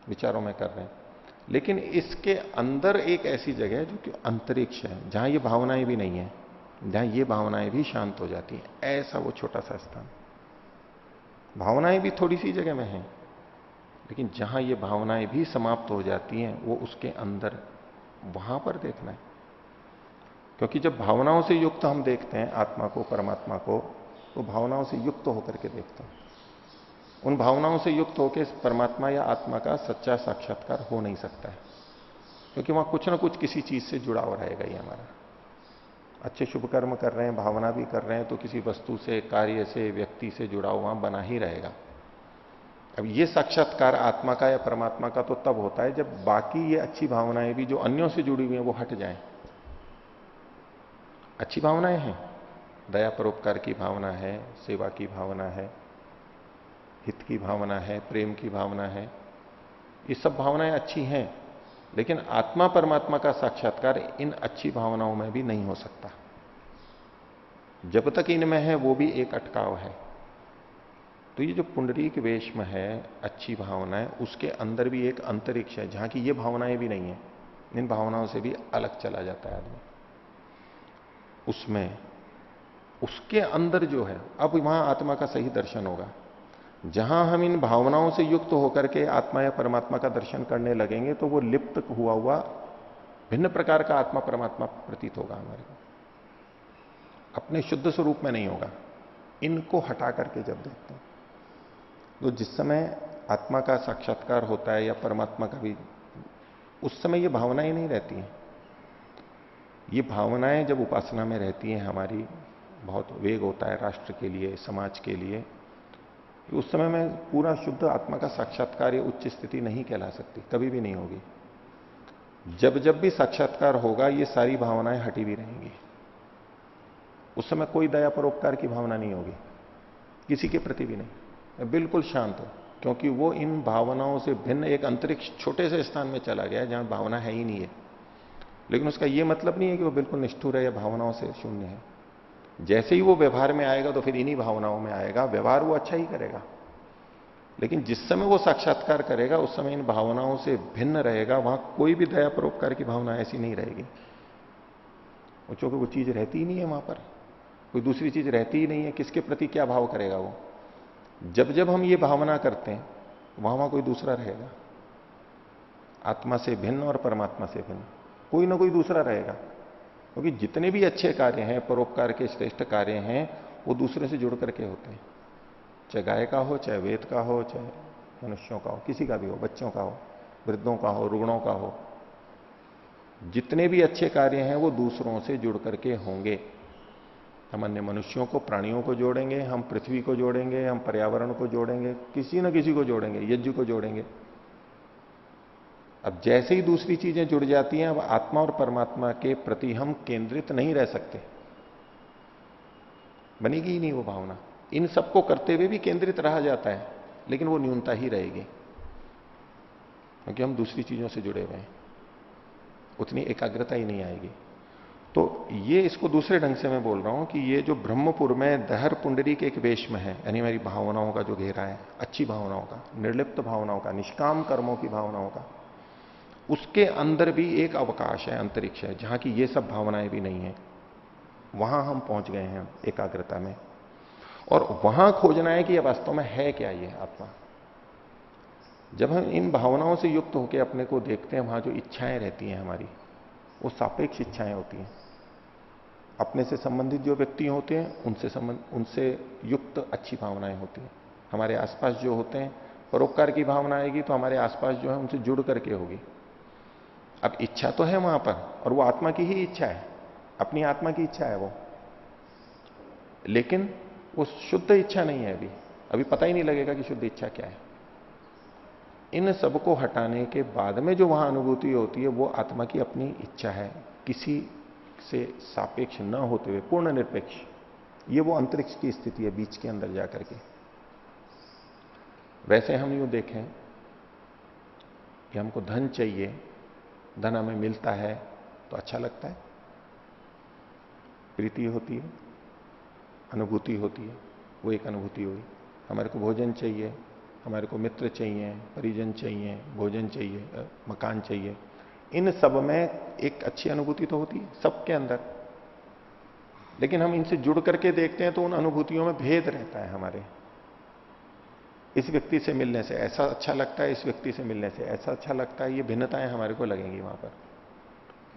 Speaker 1: विचारों में कर रहे हैं। लेकिन इसके अंदर एक ऐसी जगह है जो कि अंतरिक्ष है, जहां ये भावनाएं भी नहीं है, जहां ये भावनाएं भी शांत हो जाती हैं। ऐसा वो छोटा सा स्थान, भावनाएं भी थोड़ी सी जगह में हैं, लेकिन जहां ये भावनाएं भी समाप्त हो जाती हैं, वो उसके अंदर, वहां पर देखना है। क्योंकि जब भावनाओं से युक्त हम देखते हैं आत्मा को, परमात्मा को, तो भावनाओं से युक्त होकर के देखते हैं। उन भावनाओं से युक्त होकर परमात्मा या आत्मा का सच्चा साक्षात्कार हो नहीं सकता है, क्योंकि वहां कुछ ना कुछ किसी चीज से जुड़ा हो रहेगा ही हमारा। अच्छे शुभ कर्म कर रहे हैं, भावना भी कर रहे हैं, तो किसी वस्तु से, कार्य से, व्यक्ति से जुड़ा हुआ बना ही रहेगा। अब ये साक्षात्कार आत्मा का या परमात्मा का तो तब होता है जब बाकी ये अच्छी भावनाएं भी जो अन्यों से जुड़ी हुई हैं वो हट जाएं। अच्छी भावनाएं हैं, दया परोपकार की भावना है, सेवा की भावना है, हित की भावना है, प्रेम की भावना है, ये सब भावनाएं अच्छी हैं। लेकिन आत्मा परमात्मा का साक्षात्कार इन अच्छी भावनाओं में भी नहीं हो सकता। जब तक इनमें है वो भी एक अटकाव है। तो ये जो पुंडरीक वेश में है अच्छी भावना है, उसके अंदर भी एक अंतरिक्ष है जहां की ये भावनाएं भी नहीं है। इन भावनाओं से भी अलग चला जाता है आदमी। उसमें, उसके अंदर जो है, अब वहां आत्मा का सही दर्शन होगा। जहां हम इन भावनाओं से युक्त होकर के आत्मा या परमात्मा का दर्शन करने लगेंगे, तो वो लिप्त हुआ हुआ भिन्न प्रकार का आत्मा परमात्मा प्रतीत होगा हमारे को, अपने शुद्ध स्वरूप में नहीं होगा। इनको हटा करके जब देखते हैं, तो जिस समय आत्मा का साक्षात्कार होता है या परमात्मा का भी, उस समय ये भावनाएं नहीं रहती हैं। ये भावनाएं जब उपासना में रहती हैं हमारी, बहुत वेग होता है राष्ट्र के लिए, समाज के लिए, उस समय में पूरा शुद्ध आत्मा का साक्षात्कार, ये उच्च स्थिति नहीं कहला सकती, कभी भी नहीं होगी। जब जब भी साक्षात्कार होगा, ये सारी भावनाएं हटी भी रहेंगी। उस समय कोई दया परोपकार की भावना नहीं होगी, किसी के प्रति भी नहीं, बिल्कुल शांत हो। क्योंकि वो इन भावनाओं से भिन्न एक अंतरिक्ष छोटे से स्थान में चला गया है जहां भावना है ही नहीं है। लेकिन उसका यह मतलब नहीं है कि वो बिल्कुल निष्ठुर है या भावनाओं से शून्य है। जैसे ही वो व्यवहार में आएगा तो फिर इन्हीं भावनाओं में आएगा, व्यवहार वो अच्छा ही करेगा। लेकिन जिस समय वो साक्षात्कार करेगा उस समय इन भावनाओं से भिन्न रहेगा, वहां कोई भी दया परोपकार की भावना ऐसी नहीं रहेगी। क्योंकि वो चीज रहती ही नहीं है वहां पर, कोई दूसरी चीज रहती ही नहीं है। किसके प्रति क्या भाव करेगा वो? जब जब हम ये भावना करते हैं वहां वहां कोई दूसरा रहेगा, आत्मा से भिन्न और परमात्मा से भिन्न कोई ना कोई दूसरा रहेगा। क्योंकि जितने भी अच्छे कार्य हैं, परोपकार के श्रेष्ठ कार्य हैं, वो दूसरे से जुड़ करके होते हैं। चाहे गाय का हो, चाहे वेद का हो, चाहे मनुष्यों का हो, किसी का भी हो, बच्चों का हो, वृद्धों का हो, रुग्णों का हो, जितने भी अच्छे कार्य हैं वो दूसरों से जुड़ करके होंगे। हम अन्य मनुष्यों को, प्राणियों को जोड़ेंगे, हम पृथ्वी को जोड़ेंगे, हम पर्यावरण को जोड़ेंगे, किसी न किसी को जोड़ेंगे, यज्ञ को जोड़ेंगे। अब जैसे ही दूसरी चीजें जुड़ जाती हैं, अब आत्मा और परमात्मा के प्रति हम केंद्रित नहीं रह सकते, बनेगी ही नहीं वो भावना। इन सबको करते हुए भी केंद्रित रहा जाता है, लेकिन वो न्यूनता ही रहेगी, क्योंकि हम दूसरी चीजों से जुड़े हुए हैं, उतनी एकाग्रता ही नहीं आएगी। तो ये, इसको दूसरे ढंग से मैं बोल रहा हूं कि ये जो ब्रह्मपुर में दहर पुंडरी के एक वेश में है, यानी हमारी भावनाओं का जो घेरा है, अच्छी भावनाओं का, निर्लिप्त भावनाओं का, निष्काम कर्मों की भावनाओं का, उसके अंदर भी एक अवकाश है, अंतरिक्ष है, जहां की ये सब भावनाएं भी नहीं है। वहां हम पहुंच गए हैं एकाग्रता में, और वहां खोजना है कि यह वास्तव में है क्या ये आत्मा। जब हम इन भावनाओं से युक्त होकर अपने को देखते हैं, वहां जो इच्छाएं रहती हैं हमारी, वो सापेक्ष इच्छाएं होती हैं। अपने से संबंधित जो व्यक्ति होते हैं उनसे युक्त अच्छी भावनाएं होती हैं। हमारे आसपास जो होते हैं, परोपकार की भावना आएगी तो हमारे आसपास जो है उनसे जुड़ करके होगी। अब इच्छा तो है वहां पर, और वो आत्मा की ही इच्छा है, अपनी आत्मा की इच्छा है वो, लेकिन वो शुद्ध इच्छा नहीं है। अभी अभी पता ही नहीं लगेगा कि शुद्ध इच्छा क्या है। इन सबको हटाने के बाद में जो वहां अनुभूति होती है वो आत्मा की अपनी इच्छा है, किसी से सापेक्ष न होते हुए पूर्ण निरपेक्ष। ये वो अंतरिक्ष की स्थिति है बीच के अंदर जाकर के। वैसे हम यूं देखें कि हमको धन चाहिए, धन हमें मिलता है तो अच्छा लगता है, प्रीति होती है, अनुभूति होती है, वो एक अनुभूति हुई। हमारे को भोजन चाहिए, हमारे को मित्र चाहिए, परिजन चाहिए, भोजन चाहिए, मकान चाहिए, इन सब में एक अच्छी अनुभूति तो होती है सबके अंदर। लेकिन हम इनसे जुड़ करके देखते हैं तो उन अनुभूतियों में भेद रहता है हमारे। इस व्यक्ति से मिलने से ऐसा अच्छा लगता है, इस व्यक्ति से मिलने से ऐसा अच्छा लगता है, ये भिन्नताएं हमारे को लगेंगी वहां पर।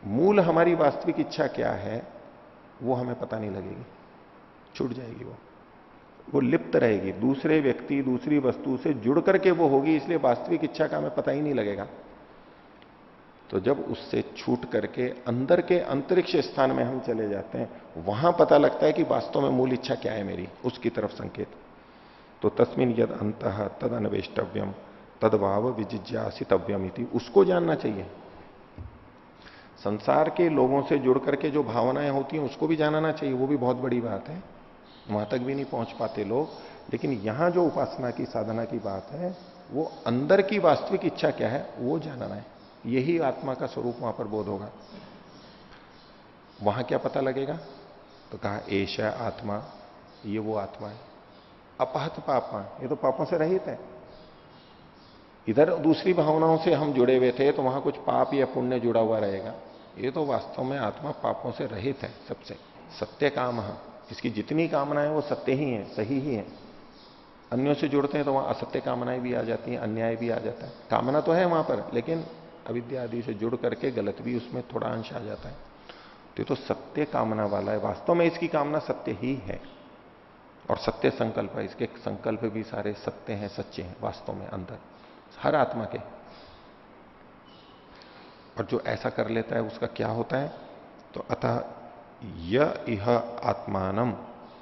Speaker 1: मूल हमारी वास्तविक इच्छा क्या है वो हमें पता नहीं लगेगी, छूट जाएगी, वो लिप्त रहेगी, दूसरे व्यक्ति दूसरी वस्तु से जुड़ करके वो होगी, इसलिए वास्तविक इच्छा का हमें पता ही नहीं लगेगा। तो जब उससे छूट करके अंदर के अंतरिक्ष स्थान में हम चले जाते हैं वहां पता लगता है कि वास्तव में मूल इच्छा क्या है मेरी, उसकी तरफ संकेत। तो तस्मिन यद अंतः तद अनवेष्टव्यम तदभाव विजिज्ञासितव्यम इति, उसको जानना चाहिए। संसार के लोगों से जुड़ करके जो भावनाएं होती हैं उसको भी जानना चाहिए, वो भी बहुत बड़ी बात है, वहां तक भी नहीं पहुंच पाते लोग। लेकिन यहां जो उपासना की साधना की बात है वो अंदर की वास्तविक इच्छा क्या है वो जानना है, यही आत्मा का स्वरूप वहां पर बोध होगा। वहां क्या पता लगेगा? तो कहा एशा आत्मा, ये वो आत्मा है अपहत पापा, ये तो पापों से रहित है। इधर दूसरी भावनाओं से हम जुड़े हुए थे तो वहां कुछ पाप या पुण्य जुड़ा हुआ रहेगा, ये तो वास्तव में आत्मा पापों से रहित है सबसे। सत्य काम है, इसकी जितनी कामनाएं वो सत्य ही है, सही ही है। अन्यों से जुड़ते हैं तो वहां असत्य कामनाएं भी आ जाती हैं, अन्याय भी आ जाता है। कामना तो है वहां पर लेकिन अविद्या आदि से जुड़ करके गलत भी उसमें थोड़ा अंश आ जाता है। तो ये तो सत्य कामना वाला है, वास्तव में इसकी कामना सत्य ही है और सत्य संकल्प है, इसके संकल्प भी सारे सत्य हैं, सच्चे हैं वास्तव में अंदर हर आत्मा के। और जो ऐसा कर लेता है उसका क्या होता है? तो अतः यह आत्मानम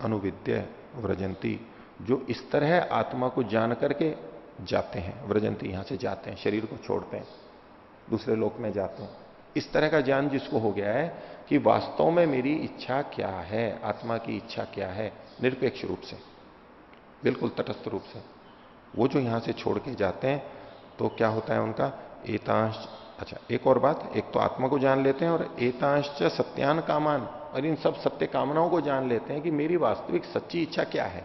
Speaker 1: अनुविद्य व्रजंती, जो इस तरह आत्मा को जान करके जाते हैं, व्रजंती यहां से जाते हैं, शरीर को छोड़ते हैं, दूसरे लोक में जाते हैं, इस तरह का ज्ञान जिसको हो गया है कि वास्तव में मेरी इच्छा क्या है, आत्मा की इच्छा क्या है, निरपेक्ष रूप से, बिल्कुल तटस्थ रूप से, वो जो यहां से छोड़ के जाते हैं तो क्या होता है उनका एतांश। अच्छा एक और बात, एक तो आत्मा को जान लेते हैं और एतांश सत्यान कामान, और इन सब सत्य कामनाओं को जान लेते हैं कि मेरी वास्तविक सच्ची इच्छा क्या है।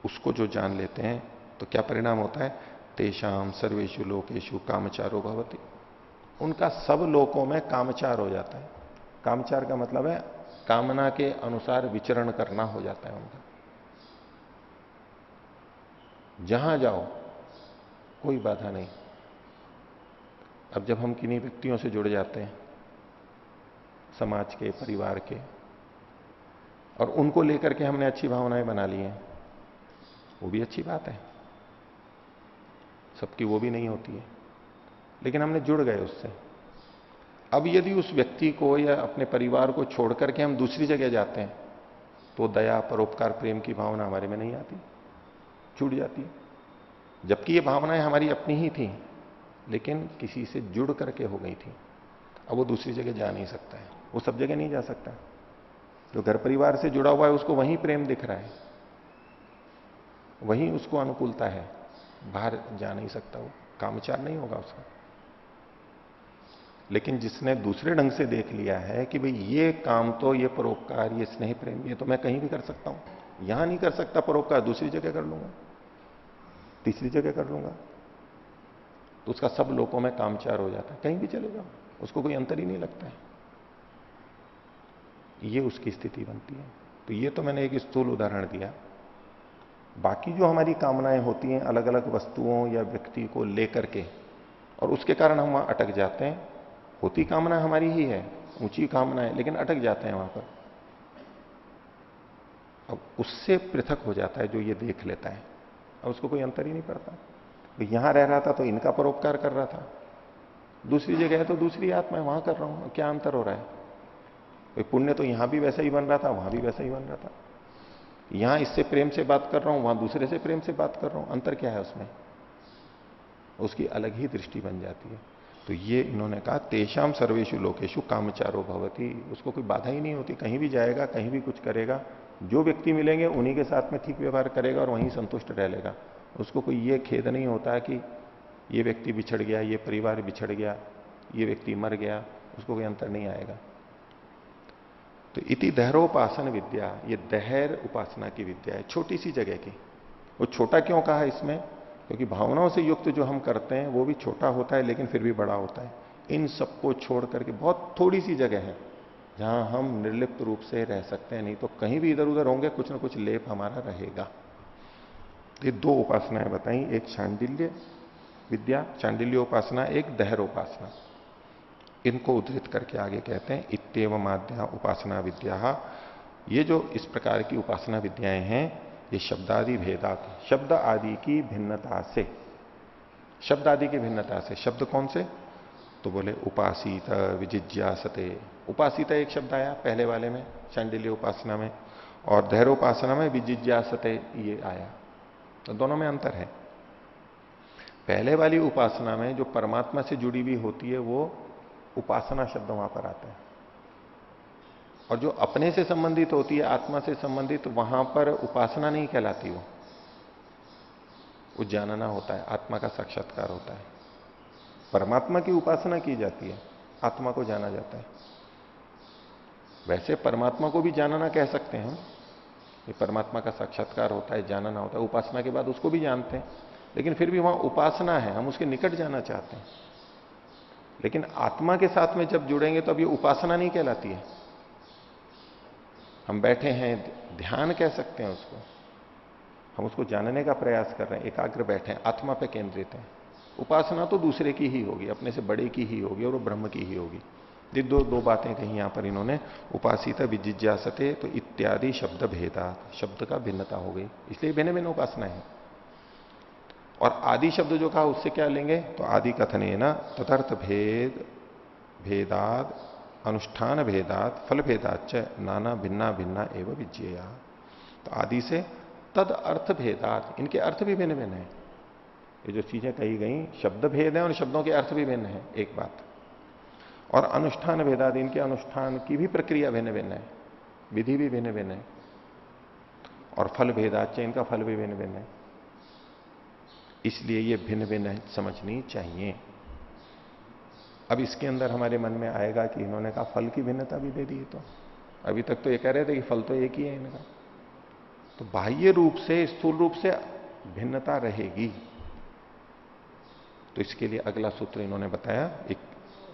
Speaker 1: उसको जो जान लेते हैं तो क्या परिणाम होता है? तेषाम सर्वेषु लोकेषु कामचारो भवति, उनका सब लोकों में कामचार हो जाता है। कामचार का मतलब है कामना के अनुसार विचरण करना हो जाता है उनका। जहां जाओ कोई बाधा नहीं। अब जब हम किन्हीं व्यक्तियों से जुड़ जाते हैं, समाज के, परिवार के, और उनको लेकर के हमने अच्छी भावनाएं बना ली हैं, वो भी अच्छी बात है, सबकी वो भी नहीं होती है, लेकिन हमने जुड़ गए उससे। अब यदि उस व्यक्ति को या अपने परिवार को छोड़ करके हम दूसरी जगह जाते हैं तो दया, परोपकार, प्रेम की भावना हमारे में नहीं आती, छूट जाती है। जबकि ये भावनाएं हमारी अपनी ही थी लेकिन किसी से जुड़ करके हो गई थी। अब वो दूसरी जगह जा नहीं सकता है, वो सब जगह नहीं जा सकता। जो घर परिवार से जुड़ा हुआ है उसको वहीं प्रेम दिख रहा है, वहीं उसको अनुकूलता है, बाहर जा नहीं सकता, वो कामचार नहीं होगा उसका। लेकिन जिसने दूसरे ढंग से देख लिया है कि भाई ये काम तो, ये परोपकार, ये स्नेह प्रेम, ये तो मैं कहीं भी कर सकता हूं, यहां नहीं कर सकता परोपकार, दूसरी जगह कर लूंगा, तीसरी जगह कर लूंगा, तो उसका सब लोगों में कामचार हो जाता है, कहीं भी चले जाओ उसको कोई अंतर ही नहीं लगता है। ये उसकी स्थिति बनती है। तो ये तो मैंने एक स्थूल उदाहरण दिया। बाकी जो हमारी कामनाएं होती हैं अलग अलग वस्तुओं या व्यक्ति को लेकर के, और उसके कारण हम वहां अटक जाते हैं। होती कामना हमारी ही है, ऊंची कामना है, लेकिन अटक जाते हैं वहां पर। अब उससे पृथक हो जाता है जो ये देख लेता है, अब उसको कोई अंतर ही नहीं पड़ता। यहां रह रहा था तो इनका परोपकार कर रहा था, दूसरी जगह है तो दूसरी आत्मा है, वहां कर रहा हूं, क्या अंतर हो रहा है? कोई पुण्य तो यहां भी वैसा ही बन रहा था, वहां भी वैसा ही बन रहा था। यहां इससे प्रेम से बात कर रहा हूं, वहां दूसरे से प्रेम से बात कर रहा हूं, अंतर क्या है उसमें? उसकी अलग ही दृष्टि बन जाती है। तो ये इन्होंने कहा तेषाम सर्वेषु लोकेशु कामचारो भवति, उसको कोई बाधा ही नहीं होती, कहीं भी जाएगा, कहीं भी कुछ करेगा, जो व्यक्ति मिलेंगे उन्हीं के साथ में ठीक व्यवहार करेगा और वहीं संतुष्ट रह लेगा। उसको कोई ये खेद नहीं होता कि ये व्यक्ति बिछड़ गया, ये परिवार बिछड़ गया, ये व्यक्ति मर गया, उसको कोई अंतर नहीं आएगा। तो इति दहरोपासन विद्या, ये दहर उपासना की विद्या है, छोटी सी जगह की। वो छोटा क्यों कहा इसमें? क्योंकि भावनाओं से युक्त जो हम करते हैं वो भी छोटा होता है लेकिन फिर भी बड़ा होता है। इन सबको छोड़ करके बहुत थोड़ी सी जगह है जहां हम निर्लिप्त रूप से रह सकते हैं, नहीं तो कहीं भी इधर उधर होंगे कुछ ना कुछ लेप हमारा रहेगा। ये दो उपासनाएं बताई, एक शांडिल्य विद्या, शांडिल्य उपासना, एक दहर उपासना। इनको उद्धृत करके आगे कहते हैं इत्येव माध्या उपासना विद्या, ये जो इस प्रकार की उपासना विद्याएं हैं ये शब्दादि भेदात, शब्द आदि की भिन्नता से, शब्द आदि की भिन्नता से, शब्द कौन से? तो बोले उपासित विजिज्ञासते, उपासित एक शब्द आया पहले वाले में शांडिल्य उपासना में, और दहरोपासना में विजिज्ञासते ये आया, तो दोनों में अंतर है। पहले वाली उपासना में जो परमात्मा से जुड़ी हुई होती है वो उपासना शब्द वहां पर आता है, और जो अपने से संबंधित होती है, आत्मा से संबंधित, वहां पर उपासना नहीं कहलाती, वो जानना होता है, आत्मा का साक्षात्कार होता है। परमात्मा की उपासना की जाती है, आत्मा को जाना जाता है। वैसे परमात्मा को भी जानना कह सकते हैं हम, ये परमात्मा का साक्षात्कार होता है, जानना होता है, उपासना के बाद उसको भी जानते हैं, लेकिन फिर भी वहां उपासना है, हम उसके निकट जाना चाहते हैं। लेकिन आत्मा के साथ में जब जुड़ेंगे तो अब ये उपासना नहीं कहलाती है। हम बैठे हैं, ध्यान कह सकते हैं उसको, हम उसको जानने का प्रयास कर रहे हैं, एकाग्र बैठे हैं, आत्मा पे केंद्रित है। उपासना तो दूसरे की ही होगी, अपने से बड़े की ही होगी, और वो ब्रह्म की ही होगी। ये दो बातें कही यहां पर इन्होंने, उपासित विजिज्ञासते, तो इत्यादि शब्द भेदा, शब्द का भिन्नता हो गई, इसलिए भिन्न भिन्न उपासना है। और आदि शब्द जो कहा उससे क्या लेंगे? तो आदि कथने न तदर्थ भेद भेदाद अनुष्ठान भेदात फल भेदाच नाना भिन्ना भिन्ना एवं विज्ञेया। तो आदि से तद अर्थ भेदात, इनके अर्थ भी भिन्न भिन्न है। ये जो चीजें कही गई शब्द भेद है और शब्दों के अर्थ भी भिन्न है, एक बात। और अनुष्ठान भेदात, इनके अनुष्ठान की भी प्रक्रिया भिन्न भिन्न है, विधि भी भिन्न भिन्न है। और फल भेदाच, इनका फल भी भिन्न भिन्न है। इसलिए ये भिन्न भिन्न समझनी चाहिए। अब इसके अंदर हमारे मन में आएगा कि इन्होंने कहा फल की भिन्नता भी दे दी, तो अभी तक तो ये कह रहे थे कि फल तो एक ही है इनका, तो बाह्य रूप से, स्थूल रूप से भिन्नता रहेगी। तो इसके लिए अगला सूत्र इन्होंने बताया,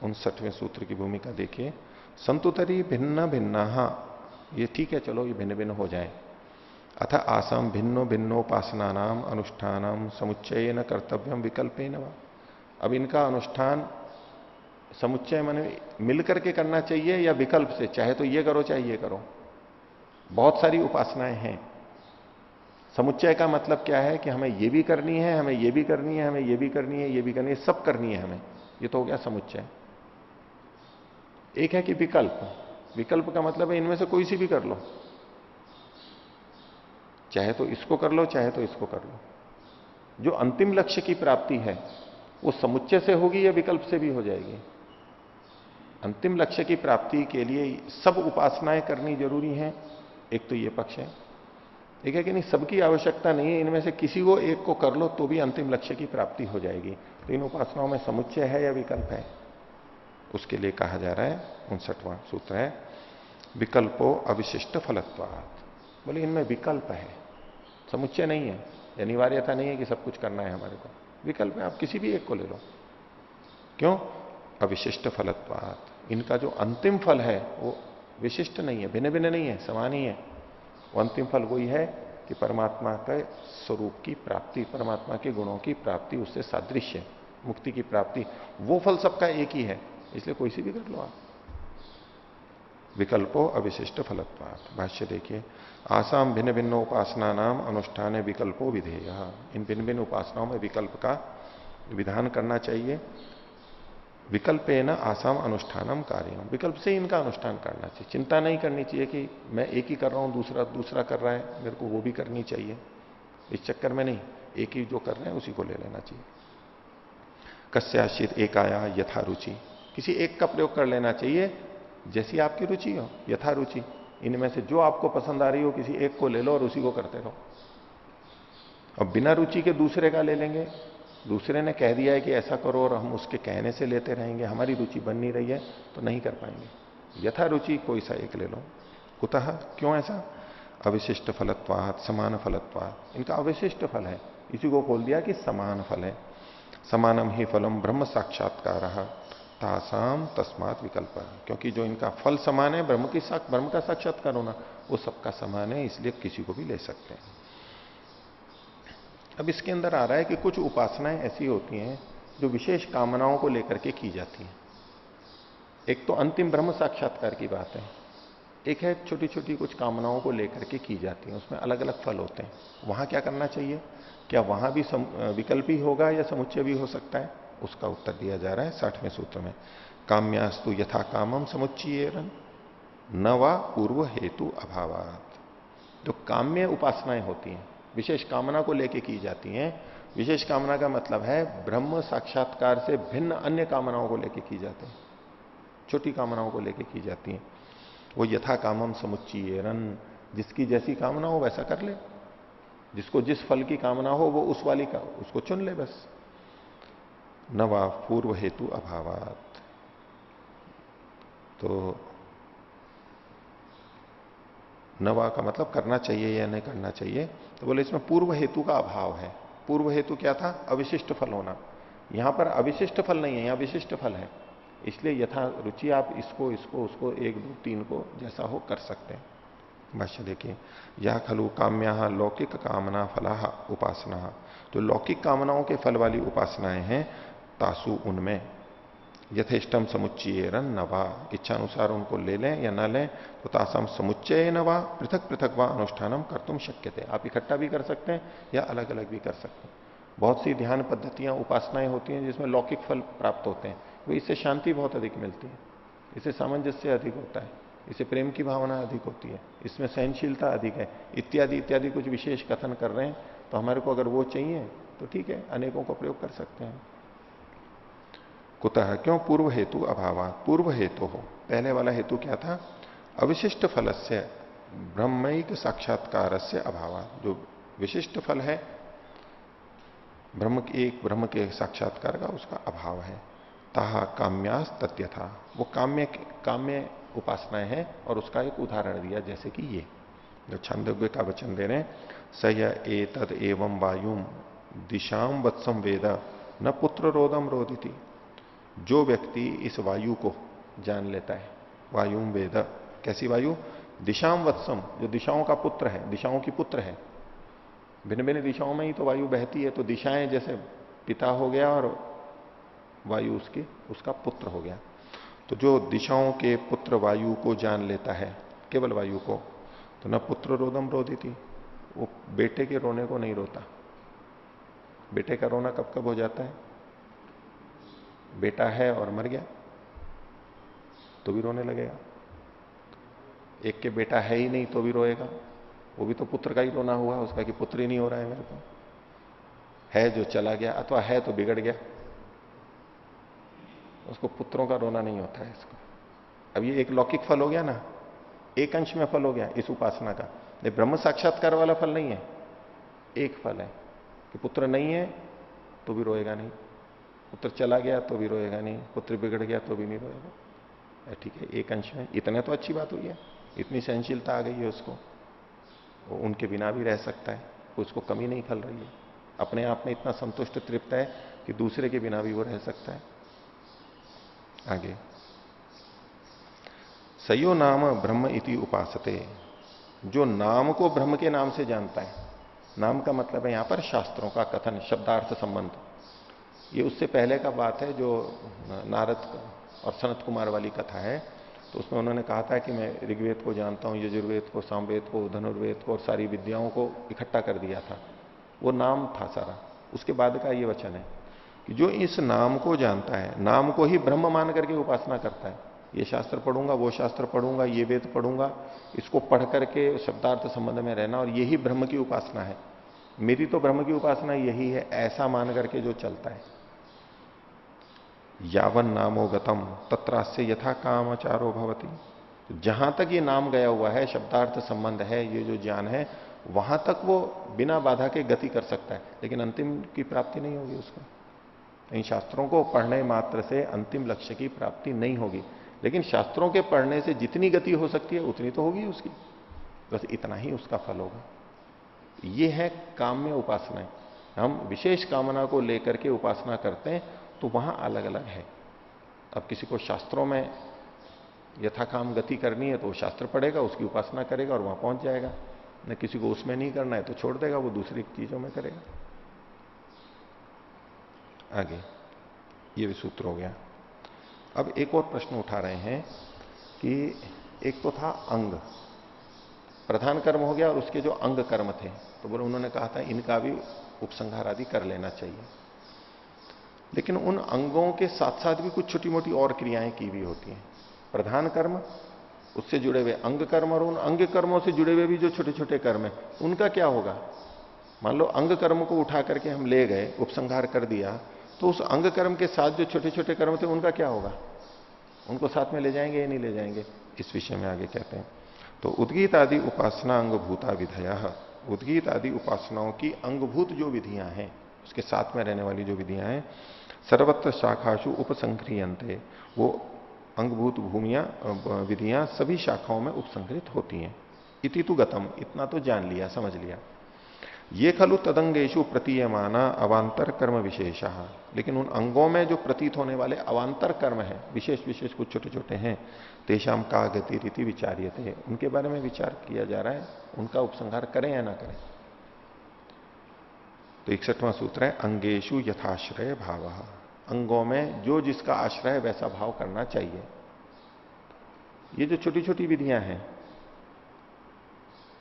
Speaker 1: 59वें सूत्र की भूमिका देखिए। संतुतरी भिन्न भिन्ना, ये ठीक है, चलो ये भिन्न भिन्न हो जाए। अथ आसाम भिन्नो भिन्नोपासना नाम अनुष्ठानम समुच्चय न कर्तव्यम विकल्पे न। अब इनका अनुष्ठान समुच्चय माने मिलकर के करना चाहिए या विकल्प से, चाहे तो ये करो चाहे ये करो। बहुत सारी उपासनाएं हैं। समुच्चय का मतलब क्या है कि हमें ये भी करनी है, हमें ये भी करनी है, हमें ये भी करनी है, ये भी करनी है, सब करनी है हमें, ये तो हो गया समुच्चय। एक है कि विकल्प, विकल्प का मतलब है इनमें से कोई सी भी कर लो, चाहे तो इसको कर लो चाहे तो इसको कर लो। जो अंतिम लक्ष्य की प्राप्ति है वो समुच्चय से होगी या विकल्प से भी हो जाएगी। अंतिम लक्ष्य की प्राप्ति के लिए सब उपासनाएं करनी जरूरी हैं, एक तो ये पक्ष है। एक है कि नहीं, सबकी आवश्यकता नहीं है, इनमें से किसी को एक को कर लो तो भी अंतिम लक्ष्य की प्राप्ति हो जाएगी। तो इन उपासनाओं में समुच्चय है या विकल्प है, उसके लिए कहा जा रहा है 59वां सूत्र है विकल्पो अविशिष्ट फलत्वात्। बोले इनमें विकल्प है, समुच्चय नहीं है, अनिवार्यता नहीं है कि सब कुछ करना है हमारे को, विकल्प है, आप किसी भी एक को ले लो। क्यों? अविशिष्ट फलत्वात्, इनका जो अंतिम फल है वो विशिष्ट नहीं है, भिन्न भिन्न नहीं है, समान ही है। वो अंतिम फल वही है कि परमात्मा के स्वरूप की प्राप्ति, परमात्मा के गुणों की प्राप्ति, उससे सादृश्य, मुक्ति की प्राप्ति, वो फल सबका एक ही है, इसलिए कोई सी भी कर लो आप। विकल्पो अविशिष्ट फलत्वात्। भाष्य देखिए, आसाम भिन्न भिन्न उपासना नाम अनुष्ठान विकल्पो विधेय। इन भिन्न भिन्न उपासनाओं में विकल्प का विधान करना चाहिए। विकल्पेन आसाम अनुष्ठानम कार्यम, विकल्प से इनका अनुष्ठान करना चाहिए। चिंता नहीं करनी चाहिए कि मैं एक ही कर रहा हूं, दूसरा कर रहा है, मेरे को वो भी करनी चाहिए, इस चक्कर में नहीं, एक ही जो कर रहे हैं उसी को ले लेना चाहिए। कस्याचित एकाया यथा रुचि, किसी एक का प्रयोग कर लेना चाहिए जैसी आपकी रुचि हो, यथा रुचि। इनमें से जो आपको पसंद आ रही हो किसी एक को ले लो और उसी को करते रहो। अब बिना रुचि के दूसरे का ले लेंगे, दूसरे ने कह दिया है कि ऐसा करो और हम उसके कहने से लेते रहेंगे, हमारी रुचि बन नहीं रही है तो नहीं कर पाएंगे। यथा रुचि कोई सा एक ले लो। कुतः, क्यों ऐसा? अविशिष्ट फलत्वात् समान फलत्वात्, इनका अविशिष्ट फल है, इसी को खोल दिया कि समान फल है। समानम ही फलम ब्रह्म साक्षात्कार तासाम तस्मात विकल्प, क्योंकि जो इनका फल समान है, ब्रह्म का साक्षात्कार होना, वो सबका समान है, इसलिए किसी को भी ले सकते हैं। अब इसके अंदर आ रहा है कि कुछ उपासनाएं ऐसी होती हैं जो विशेष कामनाओं को लेकर के की जाती हैं। एक तो अंतिम ब्रह्म साक्षात्कार की बात है, एक है छोटी छोटी कुछ कामनाओं को लेकर के की जाती हैं, उसमें अलग अलग फल होते हैं। वहां क्या करना चाहिए? क्या वहां भी विकल्प ही होगा या समुच्चय भी हो सकता है? उसका उत्तर दिया जा रहा है 60वें सूत्र में। काम्यास्तु यथा कामम समुच्चयेरन न वा पूर्व हेतु अभावात। जो काम्य उपासनाएं होती हैं, विशेष कामना को लेकर की जाती हैं, विशेष कामना का मतलब है ब्रह्म साक्षात्कार से भिन्न अन्य कामनाओं को लेकर की जाती हैं, छोटी कामनाओं को लेकर की जाती हैं। वो यथा कामम समुच्चयेरन, जिसकी जैसी कामना हो वैसा कर ले, जिसको जिस फल की कामना हो वो उस वाली का उसको चुन ले बस। न वा पूर्व हेतु अभावात, तो नवा का मतलब करना चाहिए या नहीं करना चाहिए, तो बोले इसमें पूर्व हेतु का अभाव है। पूर्व हेतु क्या था? अविशिष्ट फल होना। यहां पर अविशिष्ट फल नहीं है, यहां विशिष्ट फल है, इसलिए यथा रुचि आप इसको इसको उसको 1 2 3 को जैसा हो कर सकते हैं। भाष्य देखिए, यह खलु काम्या लौकिक कामना फला उपासना, जो लौकिक कामनाओं के फल वाली उपासनाएं हैं, तासु उनमें यथेष्टम समुच्चयेरन नवा, इच्छा अनुसार उनको ले लें या ना लें, तो तासाम समुच्चय नवा पृथक पृथक व अनुष्ठानम कर तुम शक्य थे। आप इकट्ठा भी कर सकते हैं या अलग अलग भी कर सकते हैं। बहुत सी ध्यान पद्धतियां उपासनाएं होती हैं जिसमें लौकिक फल प्राप्त होते हैं, वो इससे शांति बहुत अधिक मिलती है, इससे सामंजस्य अधिक होता है, इससे प्रेम की भावना अधिक होती है, इसमें सहनशीलता अधिक है, इत्यादि इत्यादि कुछ विशेष कथन कर रहे हैं। तो हमारे को अगर वो चाहिए तो ठीक है, अनेकों का प्रयोग कर सकते हैं। कुतः, क्यों? पूर्व हेतु अभाव, पूर्व हेतु हो। पहले वाला हेतु क्या था? अविशिष्ट फल से ब्रह्मिक साक्षात्कार से अभाव, जो विशिष्ट फल है ब्रह्म के साक्षात्कार का, उसका अभाव है। ताहा काम्यास तथ्यथा, वो काम्य काम्य उपासनाएं हैं, और उसका एक उदाहरण दिया, जैसे कि ये जो छांदोग्य का वचन दे रहे हैं, सय एतद एवं वायुम दिशाम वत्सम वेद न पुत्र रोदम रोदिति। जो व्यक्ति इस वायु को जान लेता है, वायुम वेद, कैसी वायु? दिशाम वत्सम, जो दिशाओं का पुत्र है, दिशाओं की पुत्र है। भिन्न भिन्न दिशाओं में ही तो वायु बहती है, तो दिशाएं जैसे पिता हो गया और वायु उसका पुत्र हो गया। तो जो दिशाओं के पुत्र वायु को जान लेता है, केवल वायु को, तो न पुत्र रोदम रोदिति, वो बेटे के रोने को नहीं रोता। बेटे का रोना कब कब हो जाता है? बेटा है और मर गया तो भी रोने लगेगा, एक के बेटा है ही नहीं तो भी रोएगा, वो भी तो पुत्र का ही रोना हुआ उसका, कि पुत्र ही नहीं हो रहा है मेरे को। है जो चला गया, अथवा है तो बिगड़ गया, उसको पुत्रों का रोना नहीं होता है इसको। अब ये एक लौकिक फल हो गया ना, एक अंश में फल हो गया इस उपासना का। ये ब्रह्म साक्षात्कार वाला फल नहीं है, एक फल है कि पुत्र नहीं है तो भी रोएगा नहीं, पुत्र चला गया तो भी रोएगा नहीं, पुत्र बिगड़ गया तो भी नहीं रोएगा। ठीक है, एक अंश में इतने तो अच्छी बात हुई है, इतनी सहनशीलता आ गई है उसको, वो उनके बिना भी रह सकता है, उसको कमी नहीं खल रही है, अपने आप में इतना संतुष्ट तृप्त है कि दूसरे के बिना भी वो रह सकता है। आगे, सयो नाम ब्रह्म इति उपासते, जो नाम को ब्रह्म के नाम से जानता है। नाम का मतलब है यहां पर शास्त्रों का कथन, शब्दार्थ संबंध। ये उससे पहले का बात है जो नारद और सनत कुमार वाली कथा है, तो उसमें उन्होंने कहा था कि मैं ऋग्वेद को जानता हूं, यजुर्वेद को, सामवेद को, धनुर्वेद को और सारी विद्याओं को इकट्ठा कर दिया था। वो नाम था सारा। उसके बाद का ये वचन है कि जो इस नाम को जानता है, नाम को ही ब्रह्म मान करके उपासना करता है, ये शास्त्र पढ़ूंगा, वो शास्त्र पढ़ूंगा, ये वेद पढ़ूंगा, इसको पढ़ करके शब्दार्थ संबंध में रहना, और यही ब्रह्म की उपासना है, मेरी तो ब्रह्म की उपासना यही है, ऐसा मान करके जो चलता है, यावन नामो गतम तत्रास्य यथा कामाचारो भवति। जहां तक ये नाम गया हुआ है, शब्दार्थ संबंध है, ये जो ज्ञान है, वहां तक वो बिना बाधा के गति कर सकता है, लेकिन अंतिम की प्राप्ति नहीं होगी उसको। इन शास्त्रों को पढ़ने मात्र से अंतिम लक्ष्य की प्राप्ति नहीं होगी, लेकिन शास्त्रों के पढ़ने से जितनी गति हो सकती है उतनी तो होगी उसकी, बस इतना ही उसका फल होगा। ये है काम में उपासनाएं। हम विशेष कामना को लेकर के उपासना करते हैं तो वहां अलग अलग है। अब किसी को शास्त्रों में यथाकाम गति करनी है तो वो शास्त्र पढ़ेगा, उसकी उपासना करेगा और वहां पहुंच जाएगा। न किसी को उसमें नहीं करना है तो छोड़ देगा, वो दूसरी चीजों में करेगा। आगे ये भी सूत्र हो गया। अब एक और प्रश्न उठा रहे हैं कि एक तो था अंग, प्रधान कर्म हो गया और उसके जो अंग कर्म थे, तो बोले उन्होंने कहा था इनका भी उपसंहार आदि कर लेना चाहिए। लेकिन उन अंगों के साथ साथ भी कुछ छोटी मोटी और क्रियाएं की भी होती हैं। प्रधान कर्म, उससे जुड़े हुए अंग कर्म, और उन अंग कर्मों से जुड़े हुए भी जो छोटे छोटे कर्म है उनका क्या होगा। मान लो अंग कर्म को उठा करके हम ले गए, उपसंहार कर दिया, तो उस अंग कर्म के साथ जो छोटे छोटे कर्म थे उनका क्या होगा, उनको साथ में ले जाएंगे या नहीं ले जाएंगे, इस विषय में आगे कहते हैं। तो उद्गीत आदि उपासना अंगभूता विधया, उद्गीत आदि उपासनाओं की अंगभूत जो विधियां हैं, उसके साथ में रहने वाली जो विधियां हैं, सर्वत्र शाखाशु उपसंक्रियंते, वो अंगभूत भूमियां विधियां सभी शाखाओं में उपसंकृत होती हैं। इति तु गतम, इतना तो जान लिया, समझ लिया। ये खलु तदंगेशु प्रतीयमाना अवांतर कर्म विशेषा, लेकिन उन अंगों में जो प्रतीत होने वाले अवांतर कर्म है, विशेष विशेष कुछ छोटे छोटे हैं, तेषाम का गति रीति विचार्यते, उनके बारे में विचार किया जा रहा है, उनका उपसंहार करें या ना करें। तो 61वां सूत्र है अंगेशु यथाश्रय भाव, अंगों में जो जिसका आश्रय है वैसा भाव करना चाहिए। ये जो छोटी छोटी विधियां हैं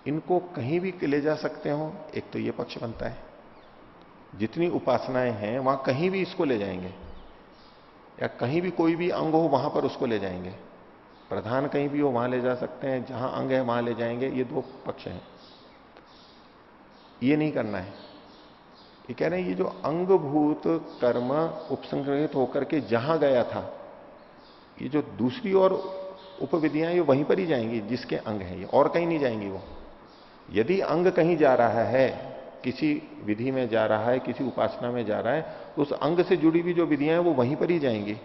Speaker 1: इनको कहीं भी ले जा सकते हो, एक तो ये पक्ष बनता है। जितनी उपासनाएं हैं वहां कहीं भी इसको ले जाएंगे, या कहीं भी कोई भी अंग हो वहां पर उसको ले जाएंगे। प्रधान कहीं भी हो वहां ले जा सकते हैं, जहां अंग है वहां ले जाएंगे, ये दो पक्ष हैं। ये नहीं करना है। ये कह रहे हैं ये जो अंगभूत कर्म उपसंग्रहित होकर के जहां गया था, ये जो दूसरी और उपविधियां ये वहीं पर ही जाएंगी जिसके अंग है, ये और कहीं नहीं जाएंगी। वो यदि अंग कहीं जा रहा है, किसी विधि में जा रहा है, किसी उपासना में जा रहा है, तो उस अंग से जुड़ी हुई जो विधियां हैं वो वहीं पर ही जाएंगी।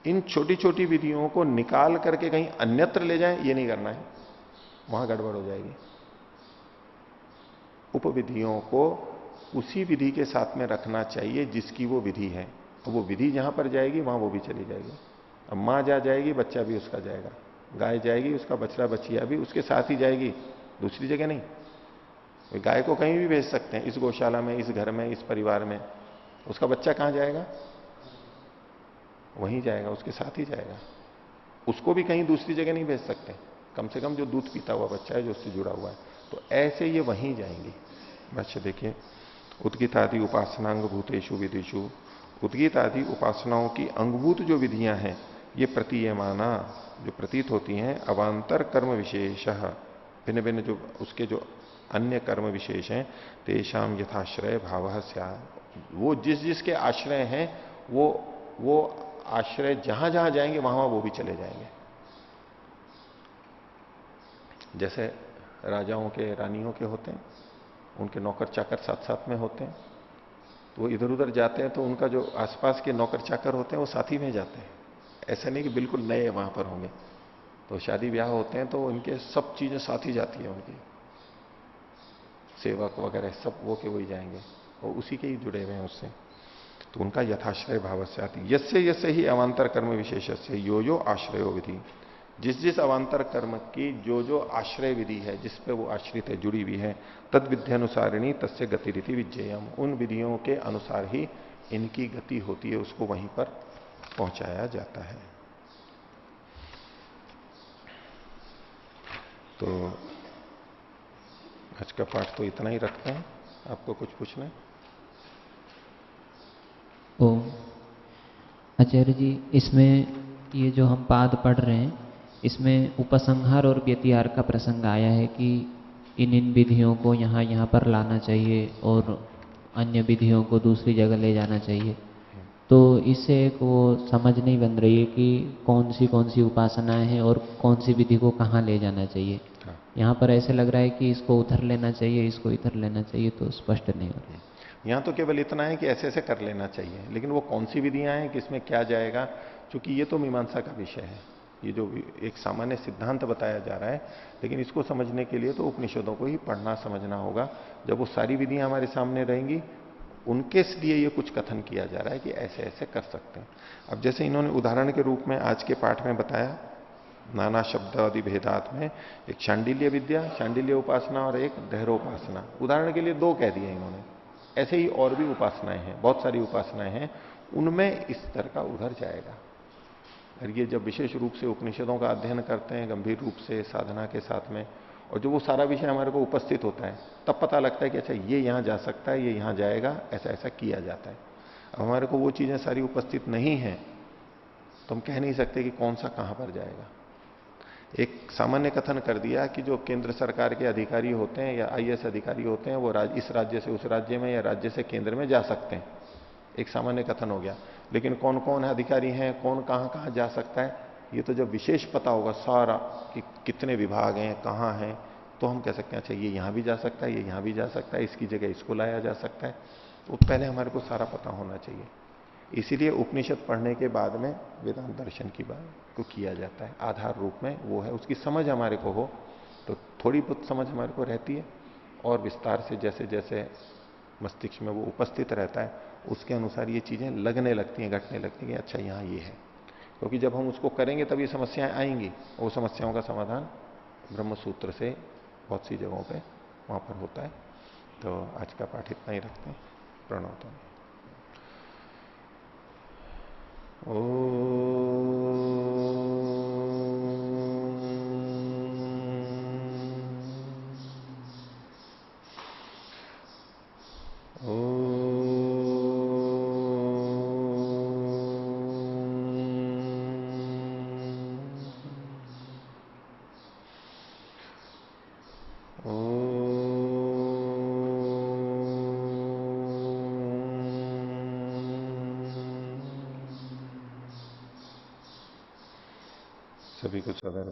Speaker 1: इन छोटी छोटी विधियों को निकाल करके कहीं अन्यत्र ले जाएं, ये नहीं करना है, वहां गड़बड़ हो जाएगी। उपविधियों को उसी विधि के साथ में रखना चाहिए जिसकी वो विधि है। तो वो विधि जहां पर जाएगी वहां वो भी चली जाएगी। अब मां जा जाएगी, बच्चा भी उसका जाएगा, गाय जाएगी, उसका बछड़ा बछिया भी उसके साथ ही जाएगी, दूसरी जगह नहीं। गाय को कहीं भी भेज सकते हैं, इस गौशाला में, इस घर में, इस परिवार में, उसका बच्चा कहां जाएगा, वहीं जाएगा, उसके साथ ही जाएगा। उसको भी कहीं दूसरी जगह नहीं भेज सकते, कम से कम जो दूध पीता हुआ बच्चा है जो उससे जुड़ा हुआ है, तो ऐसे ये वहीं जाएंगी। बच्चे देखिए, उद्गीत आदि उपासनांग भूतेषु विधिषु, उद्गीत आदि उपासनाओं की अंगभूत जो विधियां हैं ये प्रतीयमाना, जो प्रतीत होती हैं, अवांतर कर्म विशेष, भिन्न भिन्न जो उसके जो अन्य कर्म विशेष हैं, तेषाम यथाश्रय भाव स्यात्, वो जिस जिसके आश्रय हैं वो आश्रय जहां जहां जाएंगे वहां वहां वो भी चले जाएंगे। जैसे राजाओं के, रानियों के होते हैं, उनके नौकर चाकर साथ साथ में होते हैं, तो वो इधर उधर जाते हैं तो उनका जो आसपास के नौकर चाकर होते हैं वो साथ ही में जाते हैं। ऐसा नहीं कि बिल्कुल नए वहां पर होंगे। तो शादी ब्याह होते हैं तो उनके सब चीजें साथ ही जाती है, उनकी सेवक वगैरह सब वो के वही जाएंगे, वो उसी के ही जुड़े हुए हैं उससे। तो उनका यथाश्रय भाव से आती, यस्य यस्य ही अवांतर कर्म विशेषस्य यो यो आश्रयो विधि, जिस जिस अवांतर कर्म की जो जो आश्रय विधि है, जिस पे वो आश्रित है, जुड़ी हुई है, तद विध्यनुसारिणी तस्य गतिरिति विज्ञेयम, उन विधियों के अनुसार ही इनकी गति होती है, उसको वहीं पर पहुंचाया जाता है। तो आज का पाठ तो इतना ही रखते हैं। आपको कुछ पूछना है?
Speaker 2: ओम आचार्य जी, इसमें ये जो हम पाद पढ़ रहे हैं इसमें उपसंहार और व्यतिहार का प्रसंग आया है कि इन विधियों को यहाँ पर लाना चाहिए और अन्य विधियों को दूसरी जगह ले जाना चाहिए। तो इससे एक वो समझ नहीं बन रही है कि कौन सी उपासनाएं हैं और कौन सी विधि को कहाँ ले जाना चाहिए।
Speaker 1: हाँ।
Speaker 2: यहाँ पर ऐसे लग रहा है कि इसको उधर लेना चाहिए, इसको इधर लेना चाहिए, तो स्पष्ट नहीं हो रहा।
Speaker 1: यहां तो केवल इतना है कि ऐसे ऐसे कर लेना चाहिए, लेकिन वो कौन सी विधियां हैं, किसमें क्या जाएगा, क्योंकि ये तो मीमांसा का विषय है। ये जो एक सामान्य सिद्धांत बताया जा रहा है, लेकिन इसको समझने के लिए तो उपनिषदों को ही पढ़ना समझना होगा। जब वो सारी विधियां हमारे सामने रहेंगी, उनके लिए ये कुछ कथन किया जा रहा है कि ऐसे ऐसे कर सकते हैं। अब जैसे इन्होंने उदाहरण के रूप में आज के पाठ में बताया, नाना शब्द आदि भेदात में एक शांडिल्य विद्या, शांडिल्य उपासना और एक देहरोपासना, उदाहरण के लिए दो कह दिए इन्होंने। ऐसे ही और भी उपासनाएं हैं, बहुत सारी उपासनाएं हैं, उनमें इस स्तर का उधर जाएगा। और ये जब विशेष रूप से उपनिषदों का अध्ययन करते हैं गंभीर रूप से साधना के साथ में, और जो वो सारा विषय हमारे को उपस्थित होता है, तब पता लगता है कि अच्छा ये यहां जा सकता है, ये यहां जाएगा, ऐसा ऐसा किया जाता है। अब हमारे को वो चीजें सारी उपस्थित नहीं है, तो हम कह नहीं सकते कि कौन सा कहां पर जाएगा। एक सामान्य कथन कर दिया कि जो केंद्र सरकार के अधिकारी होते हैं या आईएएस अधिकारी होते हैं, वो इस राज्य से उस राज्य में या राज्य से केंद्र में जा सकते हैं, एक सामान्य कथन हो गया। लेकिन कौन कौन अधिकारी हैं, कौन कहां कहां जा सकता है, ये तो जब विशेष पता होगा सारा कि कितने विभाग हैं, कहां हैं, तो हम कह सकते हैं अच्छा ये यहां भी जा सकता है, ये यहां भी जा सकता है, इसकी जगह इसको लाया जा सकता है। तो पहले हमारे को सारा पता होना चाहिए। इसीलिए उपनिषद पढ़ने के बाद में वेदांत दर्शन की बात को किया जाता है, आधार रूप में वो है, उसकी समझ हमारे को हो तो थोड़ी बहुत समझ हमारे को रहती है, और विस्तार से जैसे जैसे मस्तिष्क में वो उपस्थित रहता है, उसके अनुसार ये चीजें लगने लगती हैं, घटने लगती हैं कि अच्छा यहां ये है। क्योंकि जब हम उसको करेंगे तब ये समस्याएं आएंगी, वो समस्याओं का समाधान ब्रह्म सूत्र से बहुत सी जगहों पे वहां पर होता है। तो आज का पाठ इतना ही रखते हैं। प्रणव। सभी को सदर